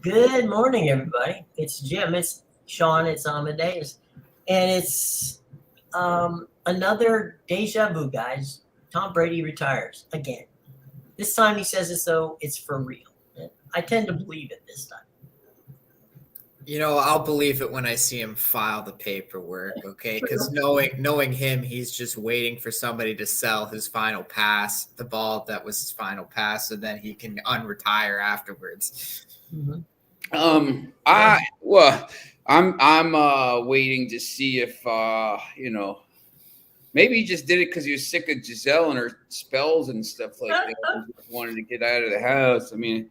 Good morning, everybody. It's Jim. It's Sean. It's Amedeus. And it's another deja vu, guys. Tom Brady retires again. This time he says as though it's for real. And I tend to believe it this time. I'll believe it when I see him file the paperwork, okay? Because knowing him, he's just waiting for somebody to sell his final pass, the ball that was his final pass, so then he can unretire afterwards. Mm-hmm. I'm waiting to see if maybe he just did it because he was sick of Giselle and her spells and stuff like that. He just wanted to get out of the house. I mean,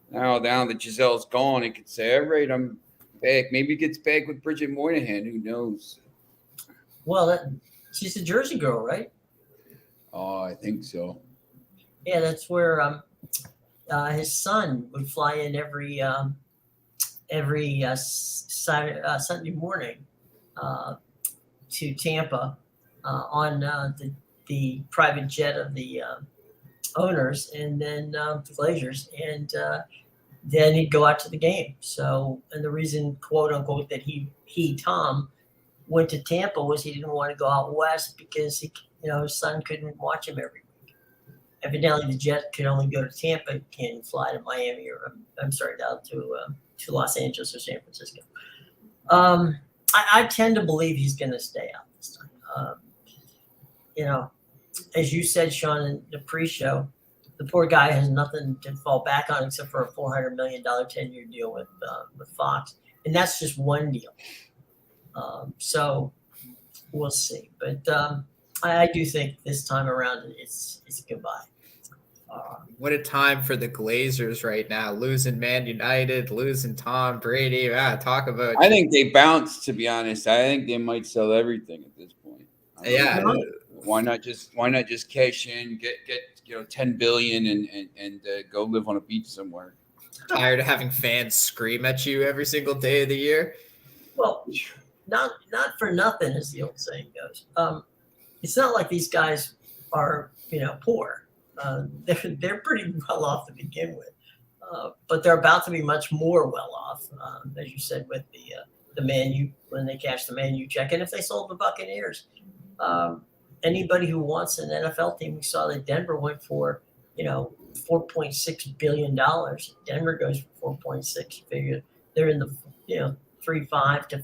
now that Giselle's gone, he could say, "All right, I'm back." Maybe he gets back with Bridget Moynihan. Who knows? Well, she's a Jersey girl, right? Oh, I think so. Yeah, that's where his son would fly in every Sunday morning to Tampa on the private jet of the owners, and then the Glazers, and then he'd go out to the game. So, and the reason, quote unquote, that Tom went to Tampa was he didn't want to go out west because his son couldn't watch him every week. Evidently, the jet could only go to Tampa, it can't fly to Miami or down to Los Angeles or San Francisco. I tend to believe he's going to stay out this time. As you said, Sean, in the pre-show, the poor guy has nothing to fall back on except for a $400 million 10-year deal with Fox, and that's just one deal. So we'll see, but I do think this time around it's goodbye. What a time for the Glazers right now, losing Man United, losing Tom Brady. Talk about. I think they bounced. To be honest, I think they might sell everything at this point. Yeah. Why not just cash in, get 10 billion and go live on a beach somewhere? Tired of having fans scream at you every single day of the year? Well, not for nothing, as the old saying goes. It's not like these guys are poor. They're pretty well off to begin with, but they're about to be much more well off, as you said, with the Man U when they cashed the Man U check, and if they sold the Buccaneers. Anybody who wants an NFL team, we saw that Denver went for $4.6 billion. Denver goes for 4.6 figure. They're in the 3.5 to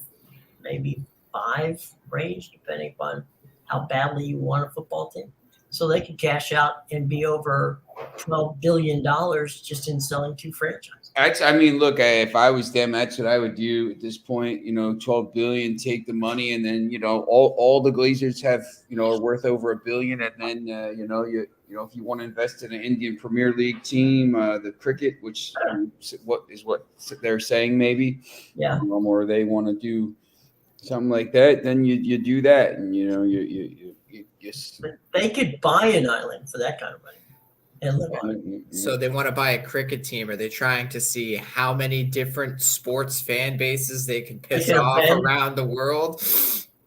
maybe 5 range, depending upon how badly you want a football team. So they could cash out and be over $12 billion just in selling 2 franchises. Look, if I was them, that's what I would do at this point. 12 billion, take the money, and then all the Glazers have are worth over $1 billion, and then if you want to invest in an Indian Premier League team, the cricket, which what they're saying, maybe, or they want to do something like that, then you do that, and But they could buy an island for that kind of money and live on it. So they want to buy a cricket team. Are they trying to see how many different sports fan bases they can piss off around the world?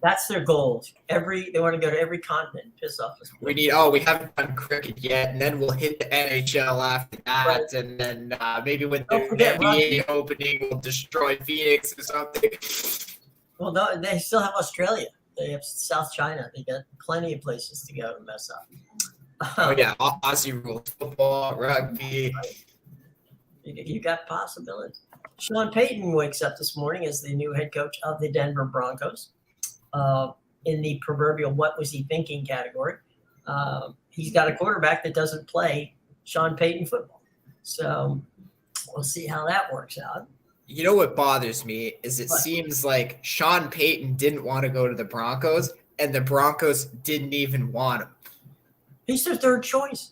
That's their goal. They want to go to every continent and piss off this. We haven't done cricket yet, and then we'll hit the NHL after that, right. And then maybe when the NBA opening, we'll destroy Phoenix or something. Well, no, they still have Australia. They have South China. They got plenty of places to go to mess up. Oh yeah, Aussie rules, football, rugby. You got possibilities. Sean Payton wakes up this morning as the new head coach of the Denver Broncos. In the proverbial "what was he thinking" category, he's got a quarterback that doesn't play Sean Payton football. So we'll see how that works out. You know what bothers me is it seems like Sean Payton didn't want to go to the Broncos, and the Broncos didn't even want him. He's their third choice.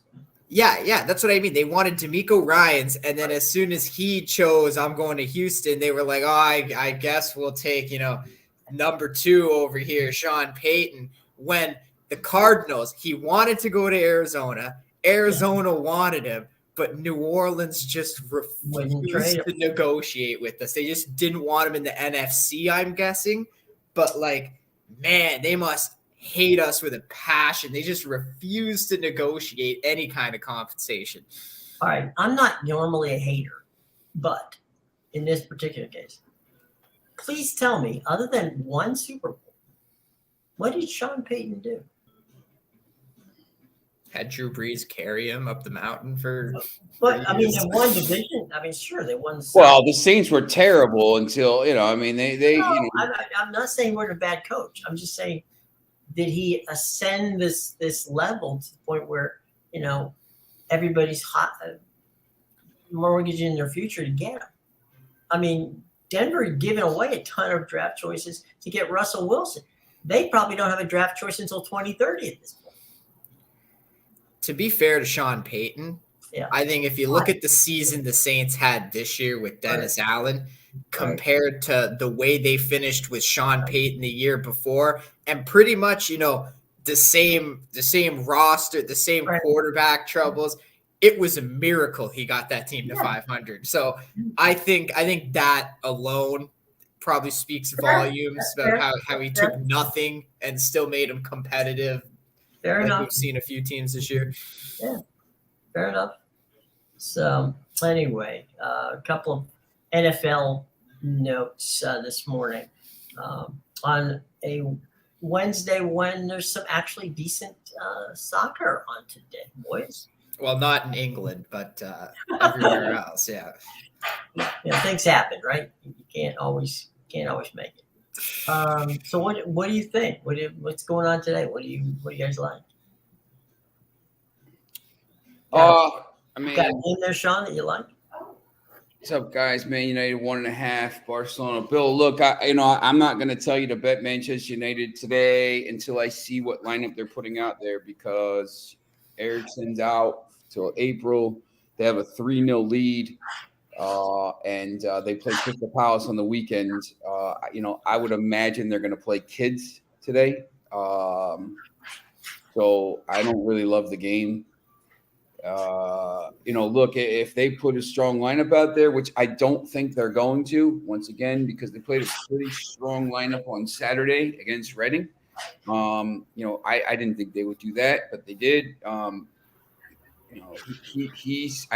Yeah, that's what I mean. They wanted DeMeco Ryans, and then as soon as he chose, I'm going to Houston, they were like, oh, I guess we'll take, number 2 over here, Sean Payton. When the Cardinals, he wanted to go to Arizona. Arizona wanted him. But New Orleans just refused to negotiate with us. They just didn't want him in the NFC, I'm guessing. But, man, they must hate us with a passion. They just refuse to negotiate any kind of compensation. All right. I'm not normally a hater, but in this particular case. Please tell me, other than one Super Bowl, what did Sean Payton do? Had Drew Brees carry him up the mountain for. But I mean, they won division. I mean, sure, they won. Well, the Saints were terrible until I mean, they No, I'm not saying we're a bad coach. I'm just saying, did he ascend this level to the point where everybody's hot, mortgaging their future to get him? I mean, Denver had given away a ton of draft choices to get Russell Wilson. They probably don't have a draft choice until 2030 at this point. To be fair to Sean Payton, Yeah. I think if you look at the season the Saints had this year with Dennis Allen compared to the way they finished with Sean Payton the year before, and pretty much, the same roster, the same quarterback troubles, it was a miracle he got that team to 500. So I think that alone probably speaks volumes about how he took nothing and still made him competitive. Fair enough. We've seen a few teams this year. Yeah, fair enough. So anyway, a couple of NFL notes this morning on a Wednesday when there's some actually decent soccer on today, boys. Well, not in England, but everywhere else. Yeah. Things happen, right? You can't always make it. So what do you think? What's going on today? What do you guys like? I mean, got a game there, Sean, that you like? What's up, guys? Man United 1.5, Barcelona. Bill, look, I'm not going to tell you to bet Manchester United today until I see what lineup they're putting out there, because Ericsson's out till April. They have a 3-0 lead. And they play Crystal Palace on the weekend. I would imagine they're going to play kids today. So I don't really love the game. Look, if they put a strong lineup out there, which I don't think they're going to, once again, because they played a pretty strong lineup on Saturday against Reading. I didn't think they would do that, but they did. I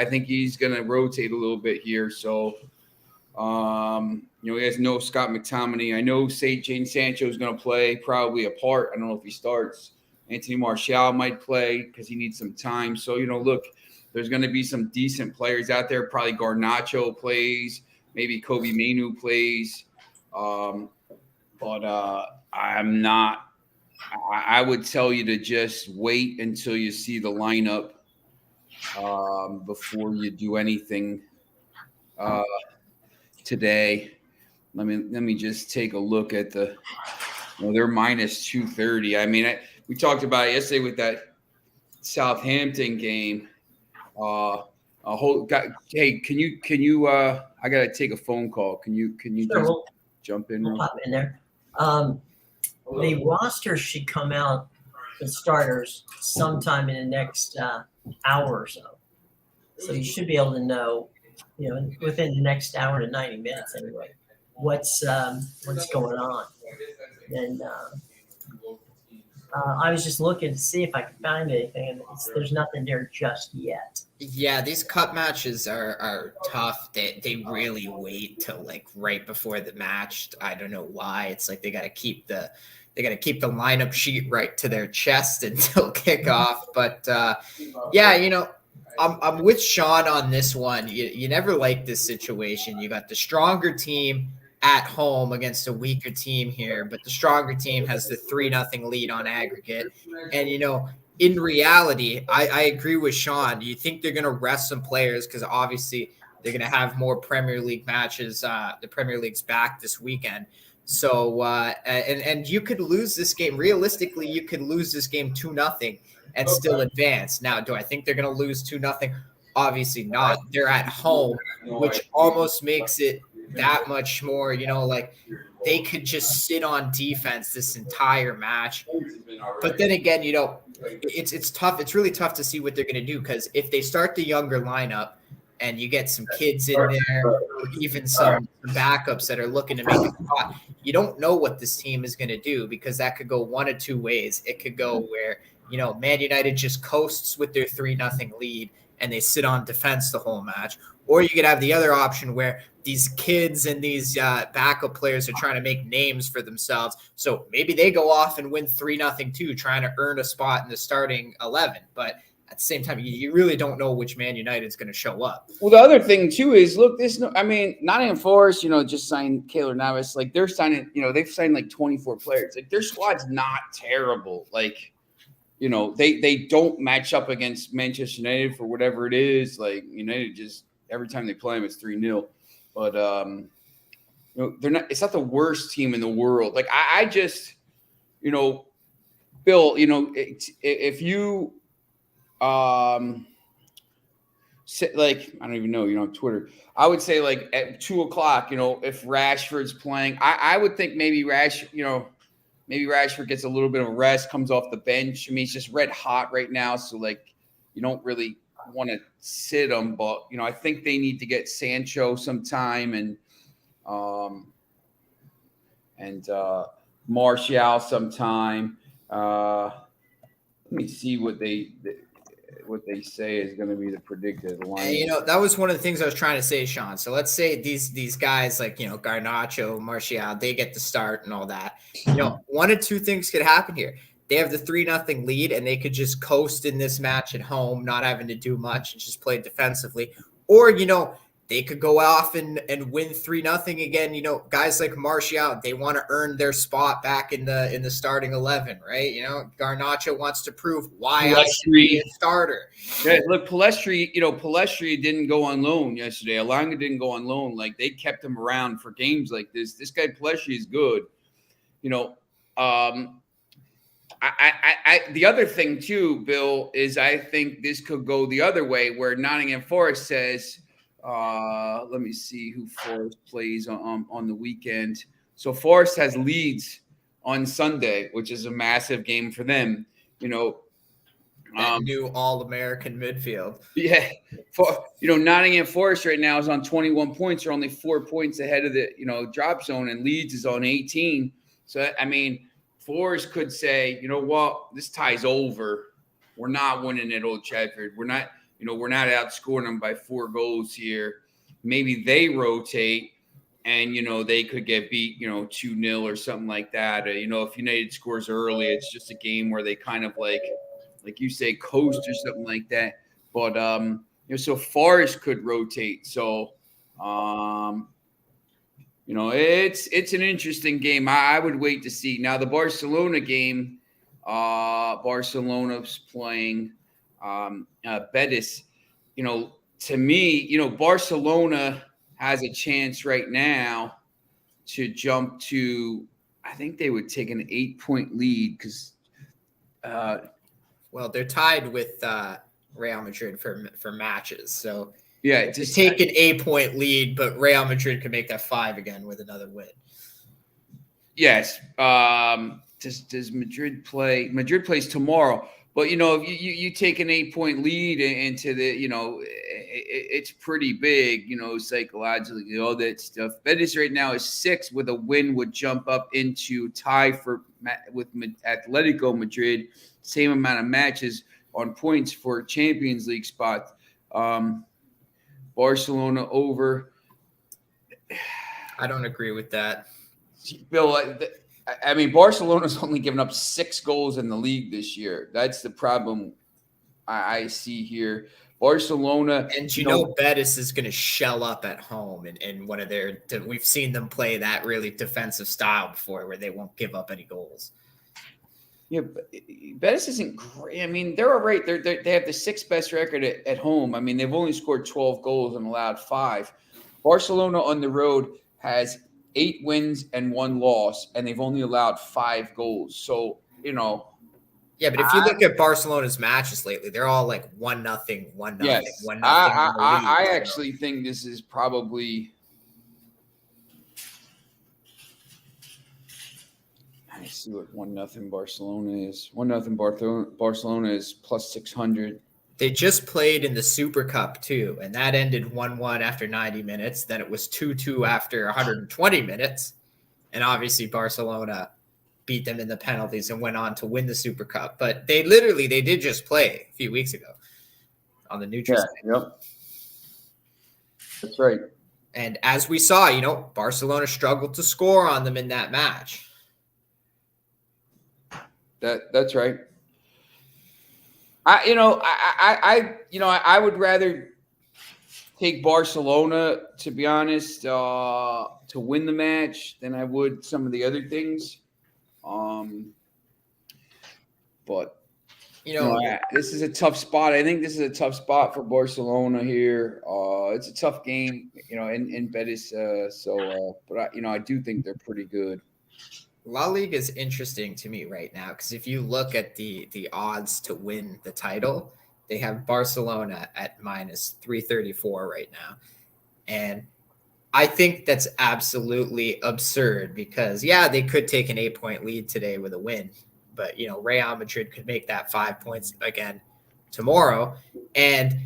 think he's going to rotate a little bit here. So, he has no Scott McTominay. I know Jane Sancho is going to play, probably a part. I don't know if he starts. Anthony Martial might play because he needs some time. So, look, there's going to be some decent players out there. Probably Garnacho plays. Maybe Kobe Mainu plays. But I'm not – I would tell you to just wait until you see the lineup before you do anything today. Let me just take a look at they're minus 230. I mean, we talked about it yesterday with that Southampton game. Hey, can you I gotta take a phone call. Can you just jump in? We'll pop in there. The roster should come out, the starters, sometime in the next hour or so. So you should be able to know, within the next hour to 90 minutes anyway, what's going on. And I was just looking to see if I could find anything, and there's nothing there just yet. Yeah, these cup matches are tough. They really wait till right before the match. I don't know why. It's like they got to keep the lineup sheet right to their chest until kickoff. But I'm with Sean on this one. You never like this situation. You got the stronger team at home against a weaker team here, but the stronger team has the 3-0 lead on aggregate. And, in reality, I agree with Sean. You think they're going to rest some players because obviously they're going to have more Premier League matches. The Premier League's back this weekend. So, and you could lose this game. Realistically, you could lose this game 2-0 and still advance. Now, do I think they're going to lose 2-0? Obviously not. They're at home, which almost makes it that much more, they could just sit on defense this entire match. But then again, it's tough. It's really tough to see what they're going to do, because if they start the younger lineup and you get some kids in there, or even some backups that are looking to make a spot, you don't know what this team is going to do, because that could go one of two ways. It could go where Man United just coasts with their 3-0 lead and they sit on defense the whole match. Or you could have the other option where these kids and these backup players are trying to make names for themselves. So maybe they go off and win 3-0 too, trying to earn a spot in the starting 11. But at the same time, you really don't know which Man United is going to show up. Well, the other thing too is, look, Nottingham Forest, just signed Keylor Navas. Like they're signing, they've signed like 24 players. Like their squad's not terrible. Like, they don't match up against Manchester United for whatever it is. Like United just every time they play them, it's 3-0. But they're not. It's not the worst team in the world. Like I just, Bill, if you like I don't even know, Twitter. I would say like at 2:00, if Rashford's playing, I would think maybe maybe Rashford gets a little bit of a rest, comes off the bench. I mean, he's just red hot right now, so like you don't really want to sit him, but I think they need to get Sancho some time and Martial some time. Let me see what they say is going to be the predicted line. And, that was one of the things I was trying to say, Sean. So let's say these guys like, Garnacho, Martial, they get the start and all that. One of two things could happen here. They have the 3-0 lead and they could just coast in this match at home, not having to do much and just play defensively. Or, they could go off and win 3-0 again. Guys like Martial, they want to earn their spot back in the starting 11, right? Garnacho wants to prove why I should be a starter. Yeah, look, Palestri didn't go on loan yesterday. Alanga didn't go on loan. Like they kept him around for games like this. This guy Palestri is good. The other thing too, Bill, is I think this could go the other way where Nottingham Forest says, let me see who Forest plays on the weekend. So Forest has Leeds on Sunday, which is a massive game for them. New All-American midfield. Yeah. Nottingham Forest right now is on 21 points. They're only 4 points ahead of the, drop zone, and Leeds is on 18. So, Forest could say, you know what, this tie's over. We're not winning at Old Trafford. We're not outscoring them by 4 goals here. Maybe they rotate and, they could get beat, 2-0 or something like that. Or, if United scores early, it's just a game where they kind of like you say, coast or something like that. But, so Forest could rotate. So, it's an interesting game. I would wait to see. Now, the Barcelona game, Barcelona's playing Betis. To me, Barcelona has a chance right now to jump to, I think they would take an 8-point lead because they're tied with Real Madrid for matches. So yeah, just take an 8-point lead, but Real Madrid can make that 5 again with another win. Yes. Does Madrid play? Madrid plays tomorrow. But, if you take an 8-point lead into the, it's pretty big, psychologically, all that stuff. Betis right now is 6 with a win would jump up into tie with Atletico Madrid. Same amount of matches on points for Champions League spot. Barcelona over. I don't agree with that. Bill, Barcelona's only given up 6 goals in the league this year. That's the problem I see here. Barcelona. And Betis is going to shell up at home in one of their – we've seen them play that really defensive style before where they won't give up any goals. Yeah, but Betis isn't great. They're all right. They have the 6th best record at home. They've only scored 12 goals and allowed 5. Barcelona on the road has 8 wins and 1 loss, and they've only allowed 5 goals. So, Yeah, but if you look at Barcelona's matches lately, they're all like 1-0, 1-0, yes. 1-0. I actually think this is probably. Let's see what 1-0 Barcelona is. 1-0 Barcelona is plus 600. They just played in the Super Cup too, and that ended 1-1 after 90 minutes. Then it was 2-2 after 120 minutes, and obviously Barcelona beat them in the penalties and went on to win the Super Cup. But they did just play a few weeks ago on the neutral side. Yep. That's right. And as we saw, you know, Barcelona struggled to score on them in that match. That's right. I would rather take Barcelona, to be honest, to win the match than I would some of the other things. But this is a tough spot. I think this is a tough spot for Barcelona here. It's a tough game, in Betis. But I do think they're pretty good. La Liga is interesting to me right now because if you look at the odds to win the title, they have Barcelona at minus 334 right now. And I think that's absolutely absurd because, they could take an 8-point lead today with a win. But, Real Madrid could make that 5 points again tomorrow. And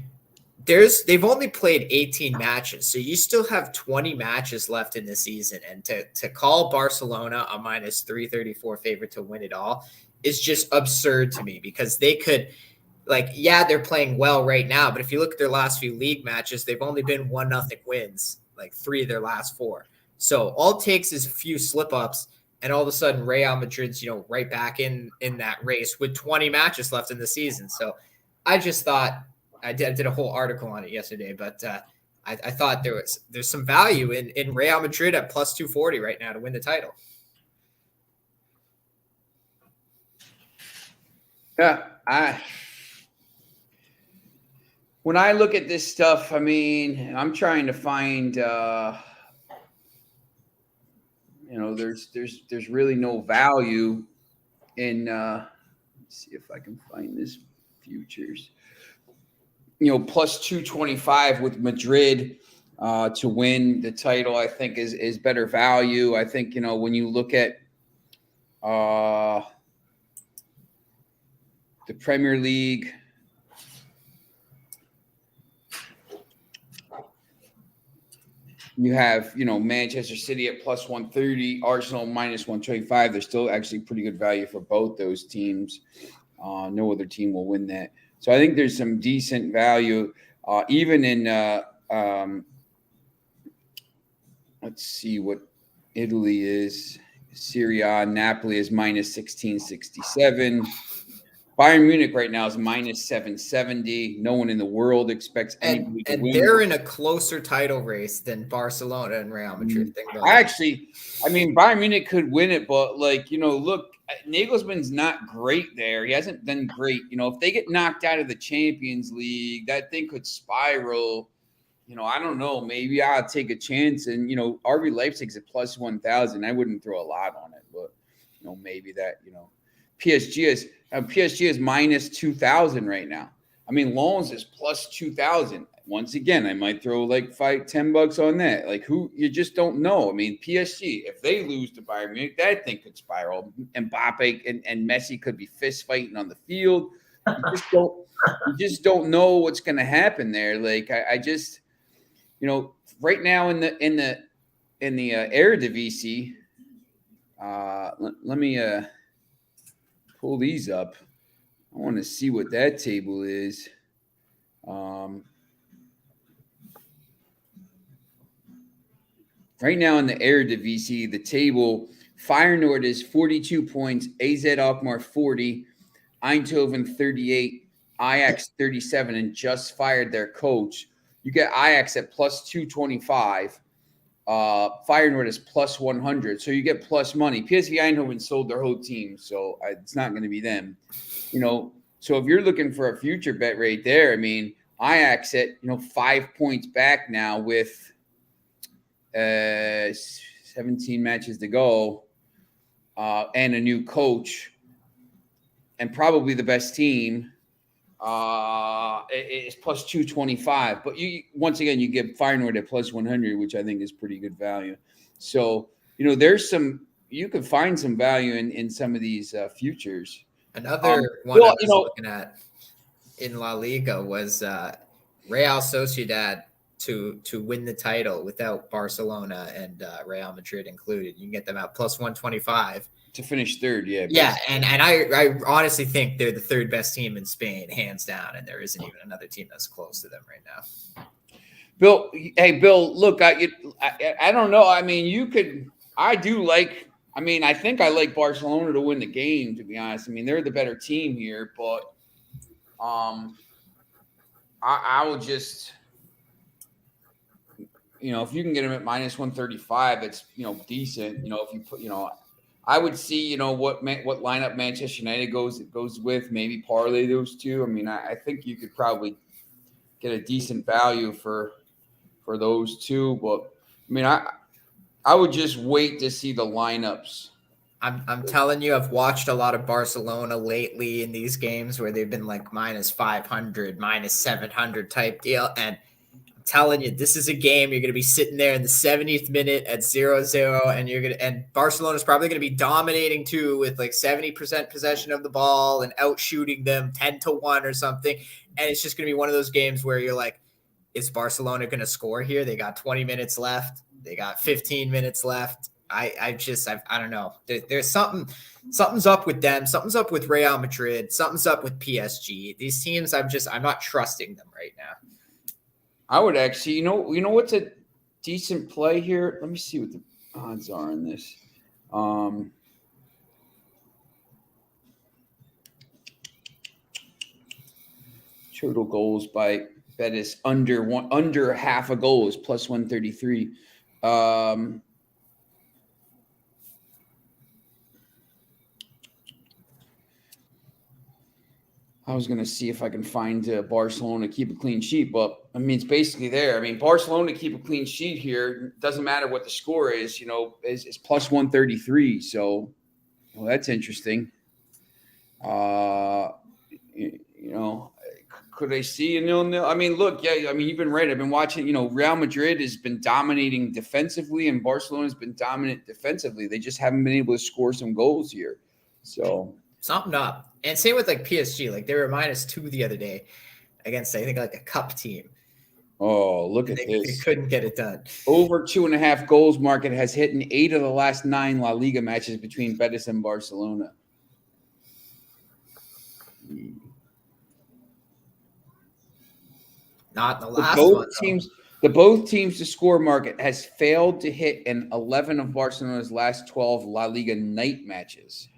they've only played 18 matches. So you still have 20 matches left in the season. And to call Barcelona a minus 334 favorite to win it all is just absurd to me because they could – they're playing well right now. But if you look at their last few league matches, they've only been 1-0 wins, 3 of their last 4. So all it takes is a few slip-ups. And all of a sudden, Real Madrid's, right back in that race with 20 matches left in the season. So I just thought I did a whole article on it yesterday, but I thought there's some value in Real Madrid at plus 240 right now to win the title. Yeah, when I look at this stuff, I'm trying to find. There's really no value in let's see if I can find this futures. Plus 225 with Madrid to win the title, I think is better value. I think, when you look at the Premier League, you have, Manchester City at plus 130, Arsenal minus 125. There's still actually pretty good value for both those teams. No other team will win that. So I think there's some decent value, even in, let's see what Italy is. Serie A, Napoli is minus 1667. Bayern Munich right now is minus 770. No one in the world expects anybody to win. And they're in a closer title race than Barcelona and Real Madrid. Bayern Munich could win it, but look, Nagelsmann's not great there. He hasn't done great. If they get knocked out of the Champions League, that thing could spiral. I don't know. Maybe I'll take a chance. And, RB Leipzig's at plus 1,000. I wouldn't throw a lot on it, but, maybe that, PSG is minus 2,000 right now. Lens is plus 2,000. Once again, I might throw $10 on that. You just don't know. PSG, if they lose to Bayern Munich, that thing could spiral. Mbappe and Messi could be fist fighting on the field. You just don't know what's going to happen there. I just, right now in the Eredivisie, let me pull these up. I want to see what that table is. Right now in the Eredivisie, the table, Feyenoord is 42 points, AZ Alkmaar 40, Eindhoven 38, Ajax 37, and just fired their coach. You get Ajax at plus 225. Feyenoord is plus 100. So you get plus money. PSV Eindhoven sold their whole team, so it's not going to be them. So if you're looking for a future bet right there, Ajax at 5 points back now with 17 matches to go, and a new coach, and probably the best team. It's plus 225. But once again, you get Feyenoord at plus 100, which I think is pretty good value. So, there's you can find some value in some of these futures. Another one I was looking at in La Liga was Real Sociedad to win the title without Barcelona and Real Madrid included. You can get them at plus 125. To finish third, yeah. Yeah, and I honestly think they're the third best team in Spain, hands down, and there isn't even another team that's close to them right now. Bill, hey, Bill, look, I don't know. I mean, I think I like Barcelona to win the game, to be honest. I mean, they're the better team here, but I will just, if you can get them at minus 135, it's, decent. If you put, I would see, what lineup Manchester United goes with, maybe parlay those two. I mean, I think you could probably get a decent value for those two, but I mean, I would just wait to see the lineups. I'm telling you, I've watched a lot of Barcelona lately in these games where they've been like minus 500, minus 700 type deal, and I'm telling you, this is a game you're going to be sitting there in the 70th minute at 0-0, and Barcelona's probably going to be dominating too with like 70% possession of the ball and out shooting them 10-1 or something, and it's just going to be one of those games where you're like, is Barcelona going to score here? They got 20 minutes left. They got 15 minutes left. I don't know. There's something's up with them. Something's up with Real Madrid. Something's up with PSG. These teams, I'm not trusting them right now. I would actually, you know what's a decent play here? Let me see what the odds are on this. Total goals by Betis under half a goal is plus 133. I was going to see if I can find Barcelona keep a clean sheet, but I mean, it's basically there. I mean, Barcelona keep a clean sheet here. Doesn't matter what the score is, is plus 133. So, well, that's interesting. Could I see a 0-0? I mean, look, yeah, I mean, you've been right. I've been watching, Real Madrid has been dominating defensively and Barcelona has been dominant defensively. They just haven't been able to score some goals here. So something up. And same with like PSG, like they were -2 the other day against, I think, like a cup team. Oh, look at this. They couldn't get it done. Over 2.5 goals market has hit in 8 of the last 9 La Liga matches between Betis and Barcelona. Not the last one. The both teams to score market has failed to hit in 11 of Barcelona's last 12 La Liga night matches.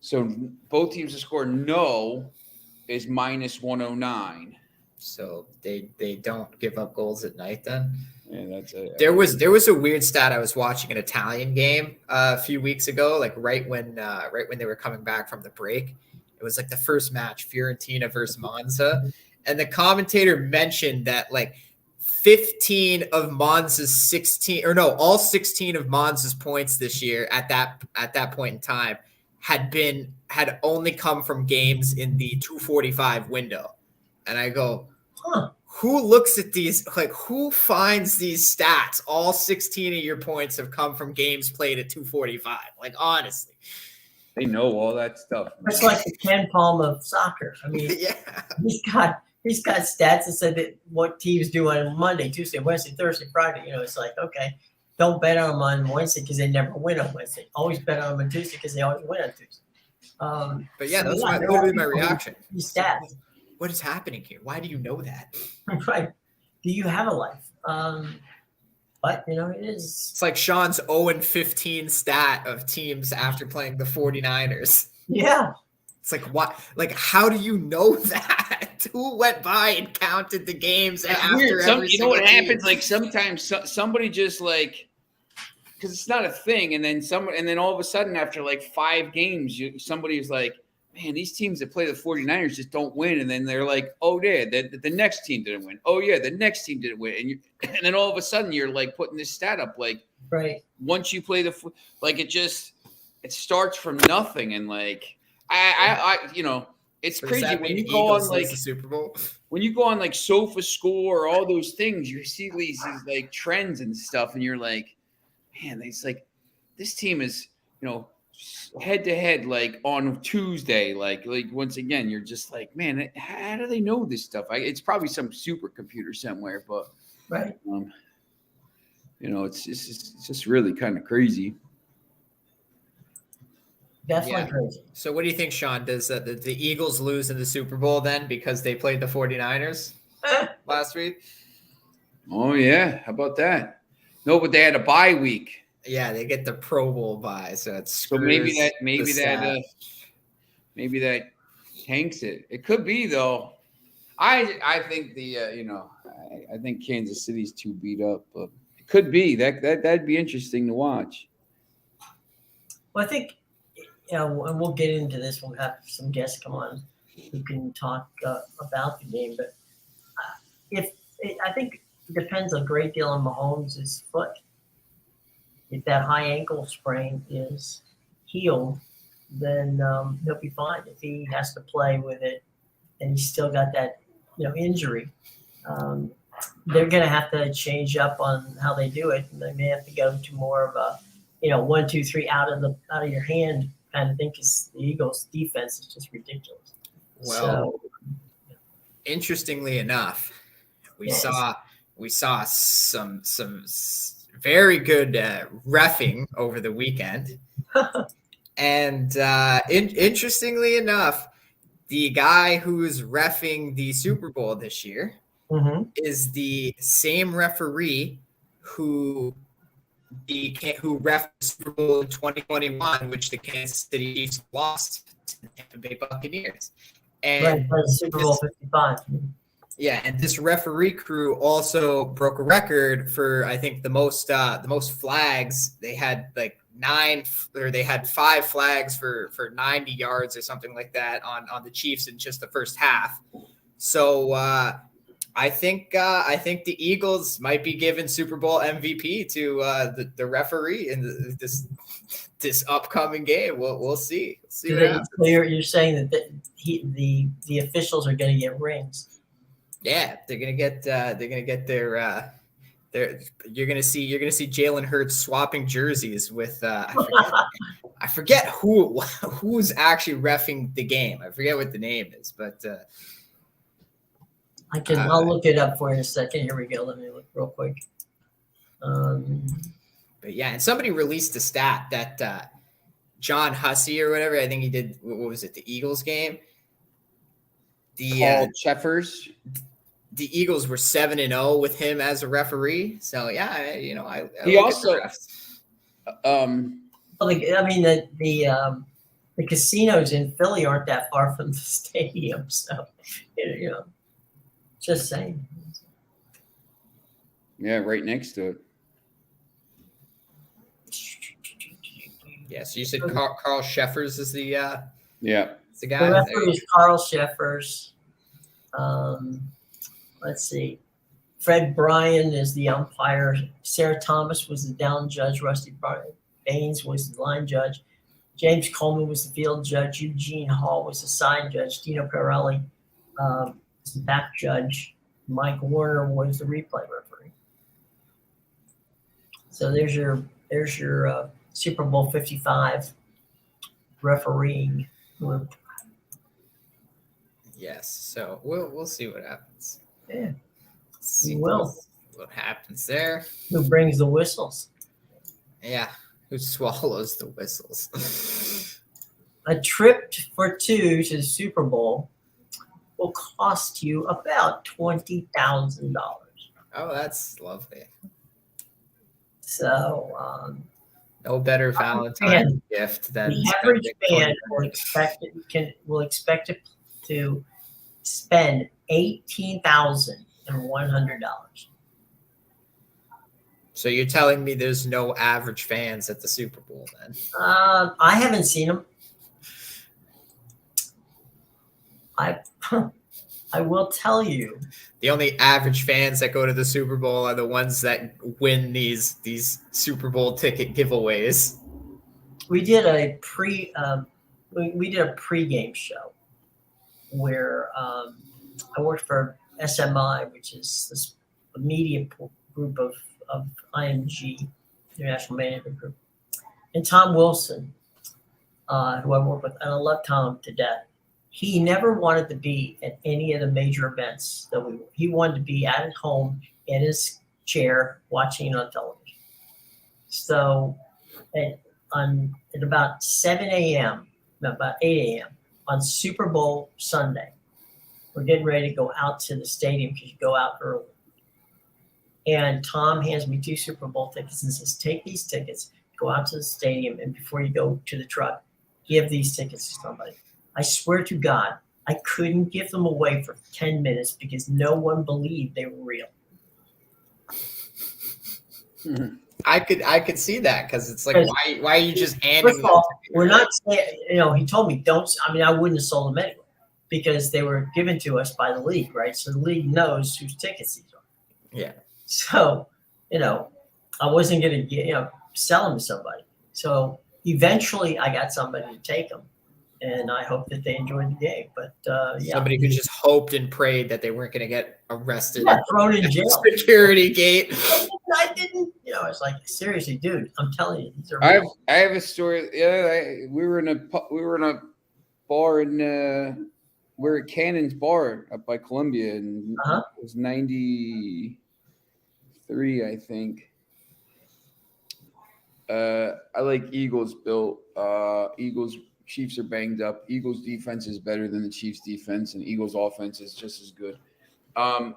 So both teams to score no is minus 109. So they don't give up goals at night then? Yeah, that's it. There was a weird stat. I was watching an Italian game a few weeks ago, like right when they were coming back from the break. It was like the first match, Fiorentina versus Monza. And the commentator mentioned that like 15 of Monza's 16, or no, all 16 of Monza's points this year at that point in time had only come from games in the 245 window. And I go, who looks at these? Like, who finds these stats? All 16 of your points have come from games played at 245. Like, honestly. They know all that stuff. It's like the Ken Palm of soccer. I mean, yeah. He's got stats that said that what teams do on Monday, Tuesday, Wednesday, Thursday, Friday. It's like, okay, don't bet on them on Wednesday because they never win on Wednesday. Always bet on them on Tuesday because they always win on Tuesday. But yeah, that's literally my reaction. These stats. What is happening here? Why do you know that? Right. Do you have a life? But, it is. It's like Sean's 0-15 stat of teams after playing the 49ers. Yeah. It's like, what? Like, how do you know that? Who went by and counted the games after every You know what team? happens? Like sometimes somebody just like, because it's not a thing, and then all of a sudden after like 5 games, somebody's like, man, these teams that play the 49ers just don't win, and then they're like, oh yeah, the next team didn't win. Oh yeah, the next team didn't win, and then all of a sudden you're like putting this stat up, like right. Once you play it starts from nothing, and like it's crazy when you go on like the Super Bowl. When you go on like SofaScore or all those things, you see these like trends and stuff, and you're like, man, it's like this team is head to head like on Tuesday, like once again, you're just like, man, how do they know this stuff? It's probably some supercomputer somewhere, but right, it's just really kind of crazy. Definitely Yeah. crazy. So what do you think, Sean? Does the Eagles lose in the Super Bowl then because they played the 49ers last week? Oh yeah, how about that? No, but they had a bye week, Yeah, they get the Pro Bowl bye, so it so screws maybe the that stat. maybe that tanks it. It could be though. I think I think Kansas City's too beat up, but it could be that'd be interesting to watch. Well, I think, and we'll get into this. We'll have some guests come on who can talk about the game. But I think it depends a great deal on Mahomes' foot. If that high ankle sprain is healed, then he'll be fine. If he has to play with it and he's still got that injury, they're going to have to change up on how they do it. And they may have to go to more of a 1, 2, 3 out of your hand kind of thing, because the Eagles' defense is just ridiculous. Well, interestingly enough, we saw some very good reffing over the weekend, and interestingly enough, the guy who's reffing the Super Bowl this year is the same referee who reffed the Super Bowl in 2021, which the Kansas City Chiefs lost to the Tampa Bay Buccaneers. And Super Bowl 55. Yeah, and this referee crew also broke a record for, I think, the most flags. They had like 5 flags for 90 yards or something like that on the Chiefs in just the first half. So I think the Eagles might be giving Super Bowl MVP to the referee in this upcoming game. We'll see. So you're saying that the officials are going to get rings. Yeah, they're gonna get their you're gonna see Jalen Hurts swapping jerseys with I forget who's actually reffing the game. I forget what the name is, but I'll look it up for you in a second. Here we go. Let me look real quick. But yeah, and somebody released a stat that John Hussey or whatever, I think he did. What was it? The Eagles game. Paul Sheffers. The Eagles were 7-0 with him as a referee. So yeah, he also. The casinos in Philly aren't that far from the stadium, so just saying. Yeah, right next to it. Yeah, so you said Carl Sheffers is the it's the guy. The referee is Carl Sheffers. Let's see. Fred Bryan is the umpire. Sarah Thomas was the down judge. Rusty Baines was the line judge. James Coleman was the field judge. Eugene Hall was the side judge. Dino Pirelli was the back judge. Mike Warner was the replay referee. So there's your Super Bowl 55 refereeing group. Yes, so we'll see what happens. Yeah, See will. What happens there? Who brings the whistles? Yeah, who swallows the whistles? A trip for 2 to the Super Bowl will cost you about $20,000. Oh, that's lovely. So no better Valentine's gift than the average fan will expect to spend $18,100. So you're telling me there's no average fans at the Super Bowl then? I haven't seen them. I will tell you. The only average fans that go to the Super Bowl are the ones that win these Super Bowl ticket giveaways. We did a pre-game show where I worked for SMI, which is this media group of IMG, International Management Group. And Tom Wilson, who I work with, and I love Tom to death. He never wanted to be at any of the major events he wanted to be at home in his chair watching it on television. So, and at about 7 a.m., about 8 a.m. on Super Bowl Sunday. We're getting ready to go out to the stadium because you go out early. And Tom hands me 2 Super Bowl tickets and says, take these tickets, go out to the stadium, and before you go to the truck, give these tickets to somebody. I swear to God, I couldn't give them away for 10 minutes because no one believed they were real. I could see that because it's like, why are you just handing First of all, we're not saying, he told me don't. I mean, I wouldn't have sold them anyway because they were given to us by the league, right? So the league knows whose tickets these are. Yeah. So, I wasn't going to sell them to somebody. So eventually I got somebody to take them. And I hope that they enjoyed the game. But somebody who just hoped and prayed that they weren't going to get arrested, thrown in jail, security gate. I didn't. It's like, seriously, dude. I'm telling you, these are. I have a story. Yeah, we were in a bar in we're at Cannon's Bar up by Columbia, and it was 93, I think. I like Eagles built. Eagles. Chiefs are banged up. Eagles defense is better than the Chiefs defense, and Eagles offense is just as good. And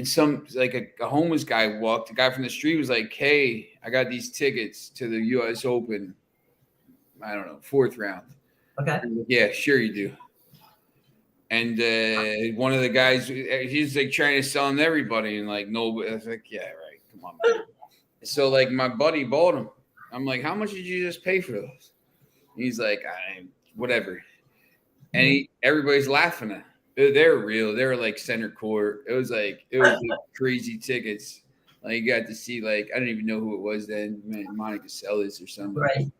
some like a homeless guy walked. The guy from the street was like, "Hey, I got these tickets to the U.S. Open. I don't know, 4th round." Okay. Like, yeah, sure you do. And one of the guys, he's like trying to sell them to everybody, and like nobody. I was like, "Yeah, right. Come on, man." So like my buddy bought them. I'm like, "How much did you just pay for those?" He's like, whatever. And everybody's laughing at it. They're real. They were like center court. It was like crazy tickets. Like you got to see, like, I don't even know who it was then, man, Monica Seles or something. Right.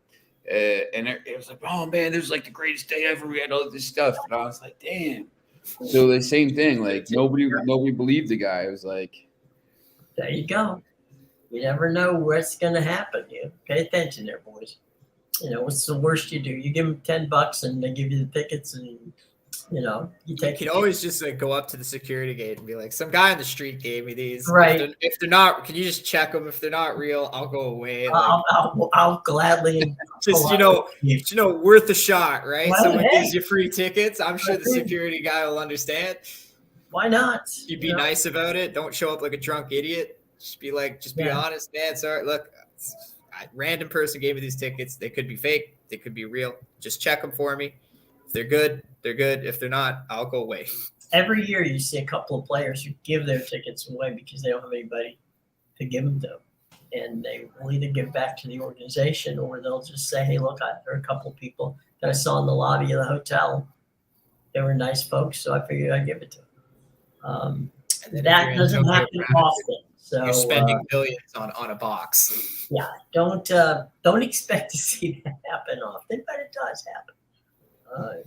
And it was like, oh man, this was like the greatest day ever. We had all this stuff. And I was like, damn. So the same thing, like nobody believed the guy. It was like, there you go. You never know what's gonna happen. You pay attention there, boys. What's the worst you do? You give them $10 and they give you the tickets, and you take. You can always just like go up to the security gate and be like, "Some guy on the street gave me these. Right? If they're not, can you just check them? If they're not real, I'll go away." I'll gladly just worth a shot, right? Well, Someone gives you free tickets. I'm sure the security guy will understand. Why not? You be nice about it. Don't show up like a drunk idiot. Just be honest, man. Sorry, look. A random person gave me these tickets. They could be fake. They could be real. Just check them for me. If they're good, they're good. If they're not, I'll go away. Every year you see a couple of players who give their tickets away because they don't have anybody to give them to. And they will either give back to the organization or they'll just say, hey, look, there are a couple of people that I saw in the lobby of the hotel. They were nice folks, so I figured I'd give it to them. That doesn't happen often. So you're spending billions on a box. Yeah, don't expect to see that happen often, but it does happen.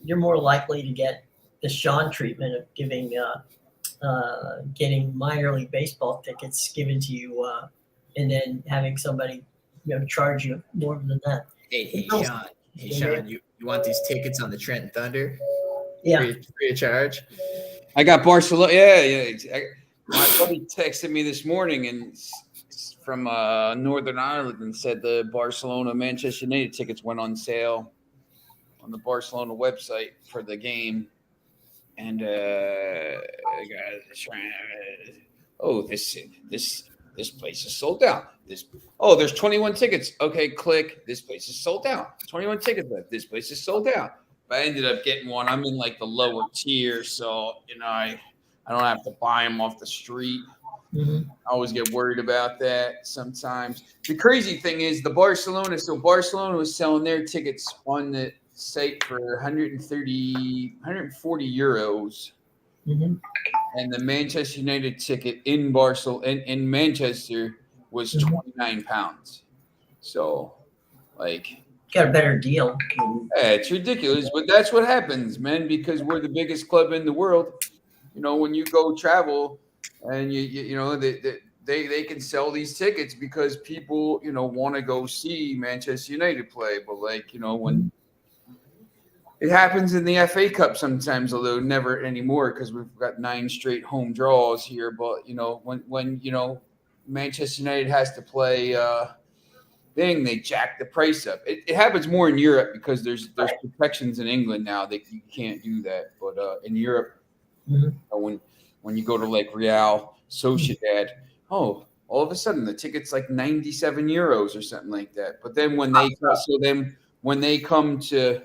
You're more likely to get the Sean treatment of getting minor league baseball tickets given to you, and then having somebody charge you more than that. Hey Sean, you want these tickets on the Trenton Thunder? Yeah, free of charge. I got Barcelona. Yeah. My buddy texted me this morning and from Northern Ireland and said the Barcelona Manchester United tickets went on sale on the Barcelona website for the game. And this place is sold out. There's 21 tickets. Okay, click. This place is sold out. 21 tickets left. This place is sold out. But I ended up getting one. I'm in like the lower tier, so I don't have to buy them off the street. Mm-hmm. I always get worried about that sometimes. The crazy thing is Barcelona was selling their tickets on the site for 140 euros. Mm-hmm. And the Manchester United ticket in in Manchester was 29 pounds. So like got a better deal. Yeah, it's ridiculous, but that's what happens, man, because we're the biggest club in the world. When you go travel and they can sell these tickets because people, want to go see Manchester United play. But when it happens in the FA Cup sometimes, although never anymore because we've got 9 straight home draws here. But, when Manchester United has to play thing, they jack the price up. It happens more in Europe because there's protections in England now that you can't do that. But in Europe, when you go to like Real Sociedad, all of a sudden the ticket's like 97 euros or something like that. But then when they come to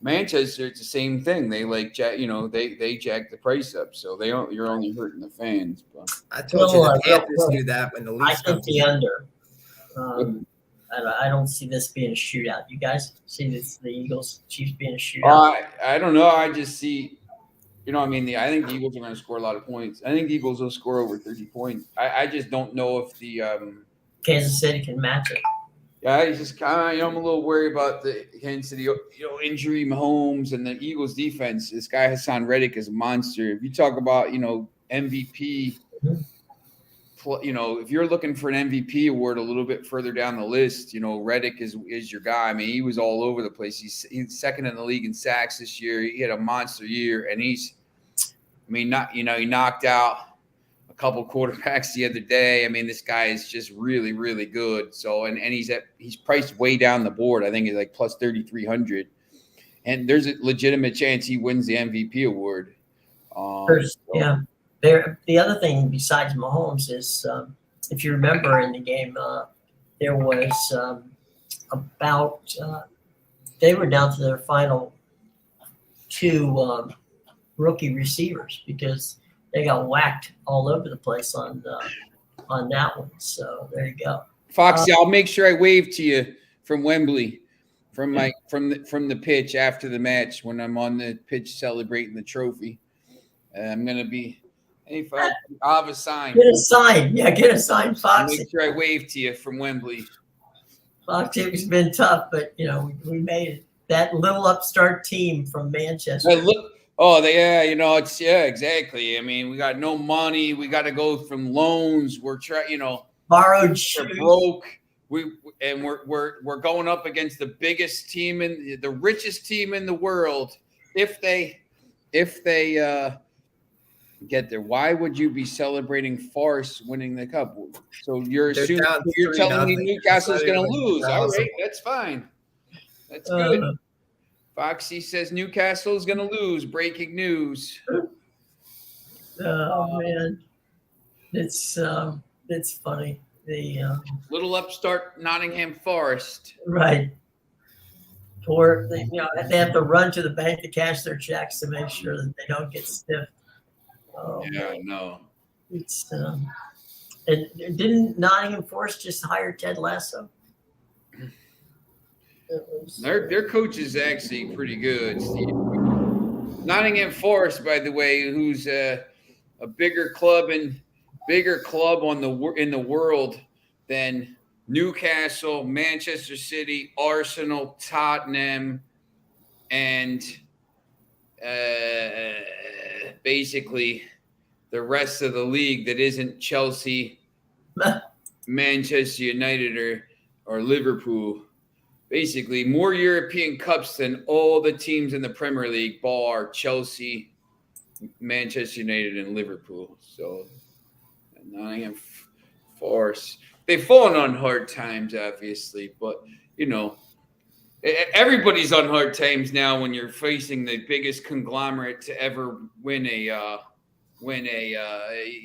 Manchester, it's the same thing. They like they jack the price up, so you're only hurting the fans. But. I told you the Panthers do that when the I Leafs come think the under. I don't see this being a shootout. You guys see the Eagles Chiefs being a shootout? I don't know. I just see, I think the Eagles are going to score a lot of points. I think the Eagles will score over 30 points. I just don't know if the Kansas City can match it. Yeah, I just kind of, I'm a little worried about the Kansas City, injury, Mahomes, and the Eagles defense. This guy Hassan Reddick is a monster. If you talk about, MVP, if you're looking for an MVP award a little bit further down the list, Reddick is your guy. I mean, he was all over the place. He's second in the league in sacks this year. He had a monster year, and he knocked out a couple quarterbacks the other day. I mean, this guy is just really, really good. So, and he's priced way down the board. I think he's like plus 3,300, and there's a legitimate chance he wins the MVP award. Yeah. The other thing besides Mahomes is, if you remember in the game, there was they were down to their final two rookie receivers because they got whacked all over the place on that one. So there you go. Foxy, I'll make sure I wave to you from Wembley, from the pitch after the match when I'm on the pitch celebrating the trophy. I'm gonna be. Hey, Fox, I'll have a sign. Get a sign. Yeah, get a sign, Foxy. Make sure I wave to you from Wembley. Foxy, it's been tough, but we made it. That little upstart team from Manchester. Exactly. I mean, we got no money. We got to go from loans. We're trying, borrowed shoes. We're broke. We're going up against the biggest team the richest team in the world. If they get there, why would you be celebrating Forest winning the cup? So you're telling me Newcastle's going to lose. All right, that's fine. That's good. Foxy says Newcastle's going to lose. Breaking news. Oh man, it's funny. The little upstart Nottingham Forest. Right. Or they have to run to the bank to cash their checks to make sure that they don't get stiffed. Yeah, no. It's and didn't Nottingham Forest just hire Ted Lasso? Their coach is actually pretty good. Nottingham Forest, by the way, who's a bigger club in the world than Newcastle, Manchester City, Arsenal, Tottenham, and basically the rest of the league that isn't Chelsea, Manchester United, or Liverpool. Basically, more European Cups than all the teams in the Premier League, bar Chelsea, Manchester United, and Liverpool. So, Nottingham Forest. They've fallen on hard times, obviously, but, everybody's on hard times now when you're facing the biggest conglomerate to ever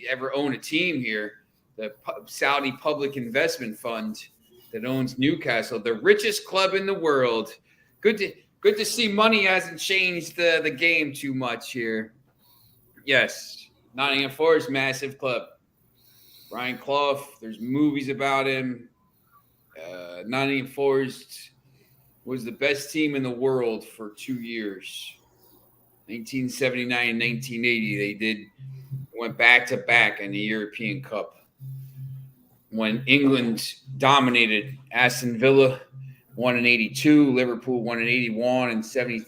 ever own a team here, the Saudi Public Investment Fund that owns Newcastle, the richest club in the world. Good to see money hasn't changed the game too much here. Yes, Nottingham Forest, massive club. Brian Clough, there's movies about him. Nottingham Forest was the best team in the world for 2 years. 1979 and 1980, they went back to back in the European Cup. When England dominated, Aston Villa won in 82, Liverpool won in 81 and 70.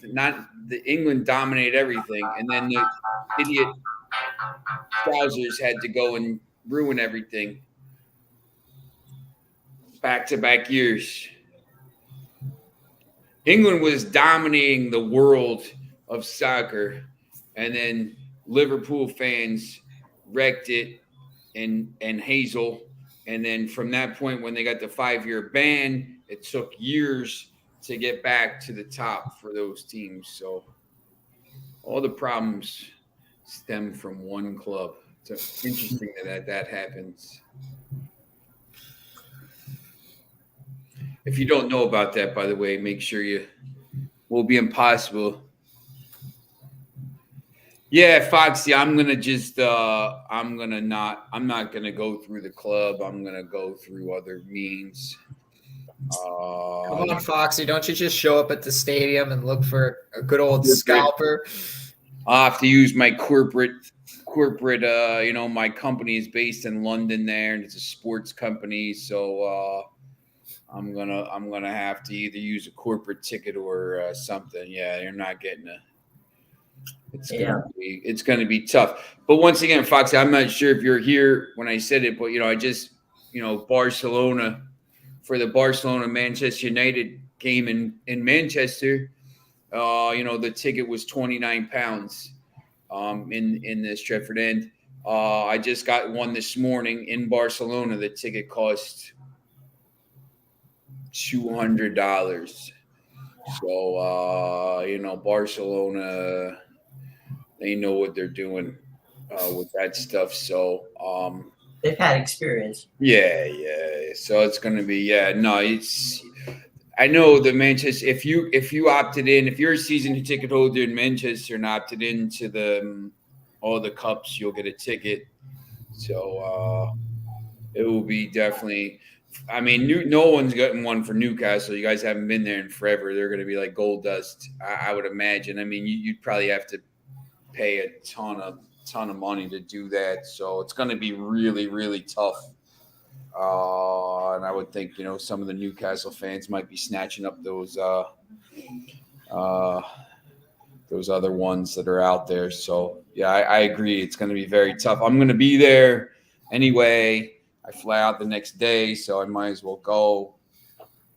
England dominated everything, and then the idiot Trousers had to go and ruin everything. Back-to-back years. England was dominating the world of soccer, and then Liverpool fans wrecked it, and Hazel And then from that point, when they got the 5-year ban, it took years to get back to the top for those teams. So all the problems stem from one club. It's interesting that happens. If you don't know about that, by the way, make sure you will be impossible. Yeah, Foxy, I'm not gonna go through the club. I'm gonna go through other means. Come on, Foxy, don't you just show up at the stadium and look for a good old scalper? I'll have to use my corporate. My company is based in London there, and it's a sports company, so I'm gonna have to either use a corporate ticket or something. Yeah, you're not getting a. It's gonna be tough. But once again, Foxy, I'm not sure if you're here when I said it, but I just Barcelona, for the Barcelona Manchester United game in Manchester, the ticket was £29 in the Stretford End. I just got one this morning in Barcelona. The ticket cost $200. So Barcelona, they know what they're doing with that stuff. So they've had experience. Yeah. So it's going to be I know the Manchester. If you opted in, if you're a season ticket holder in Manchester and opted into all the cups, you'll get a ticket. So it will be definitely. I mean, no one's gotten one for Newcastle. You guys haven't been there in forever. They're going to be like gold dust, I would imagine. I mean, you'd probably have to pay a ton of money to do that. So it's going to be really, really tough. And I would think, some of the Newcastle fans might be snatching up those other ones that are out there. So yeah, I agree. It's going to be very tough. I'm going to be there anyway. I fly out the next day, so I might as well go.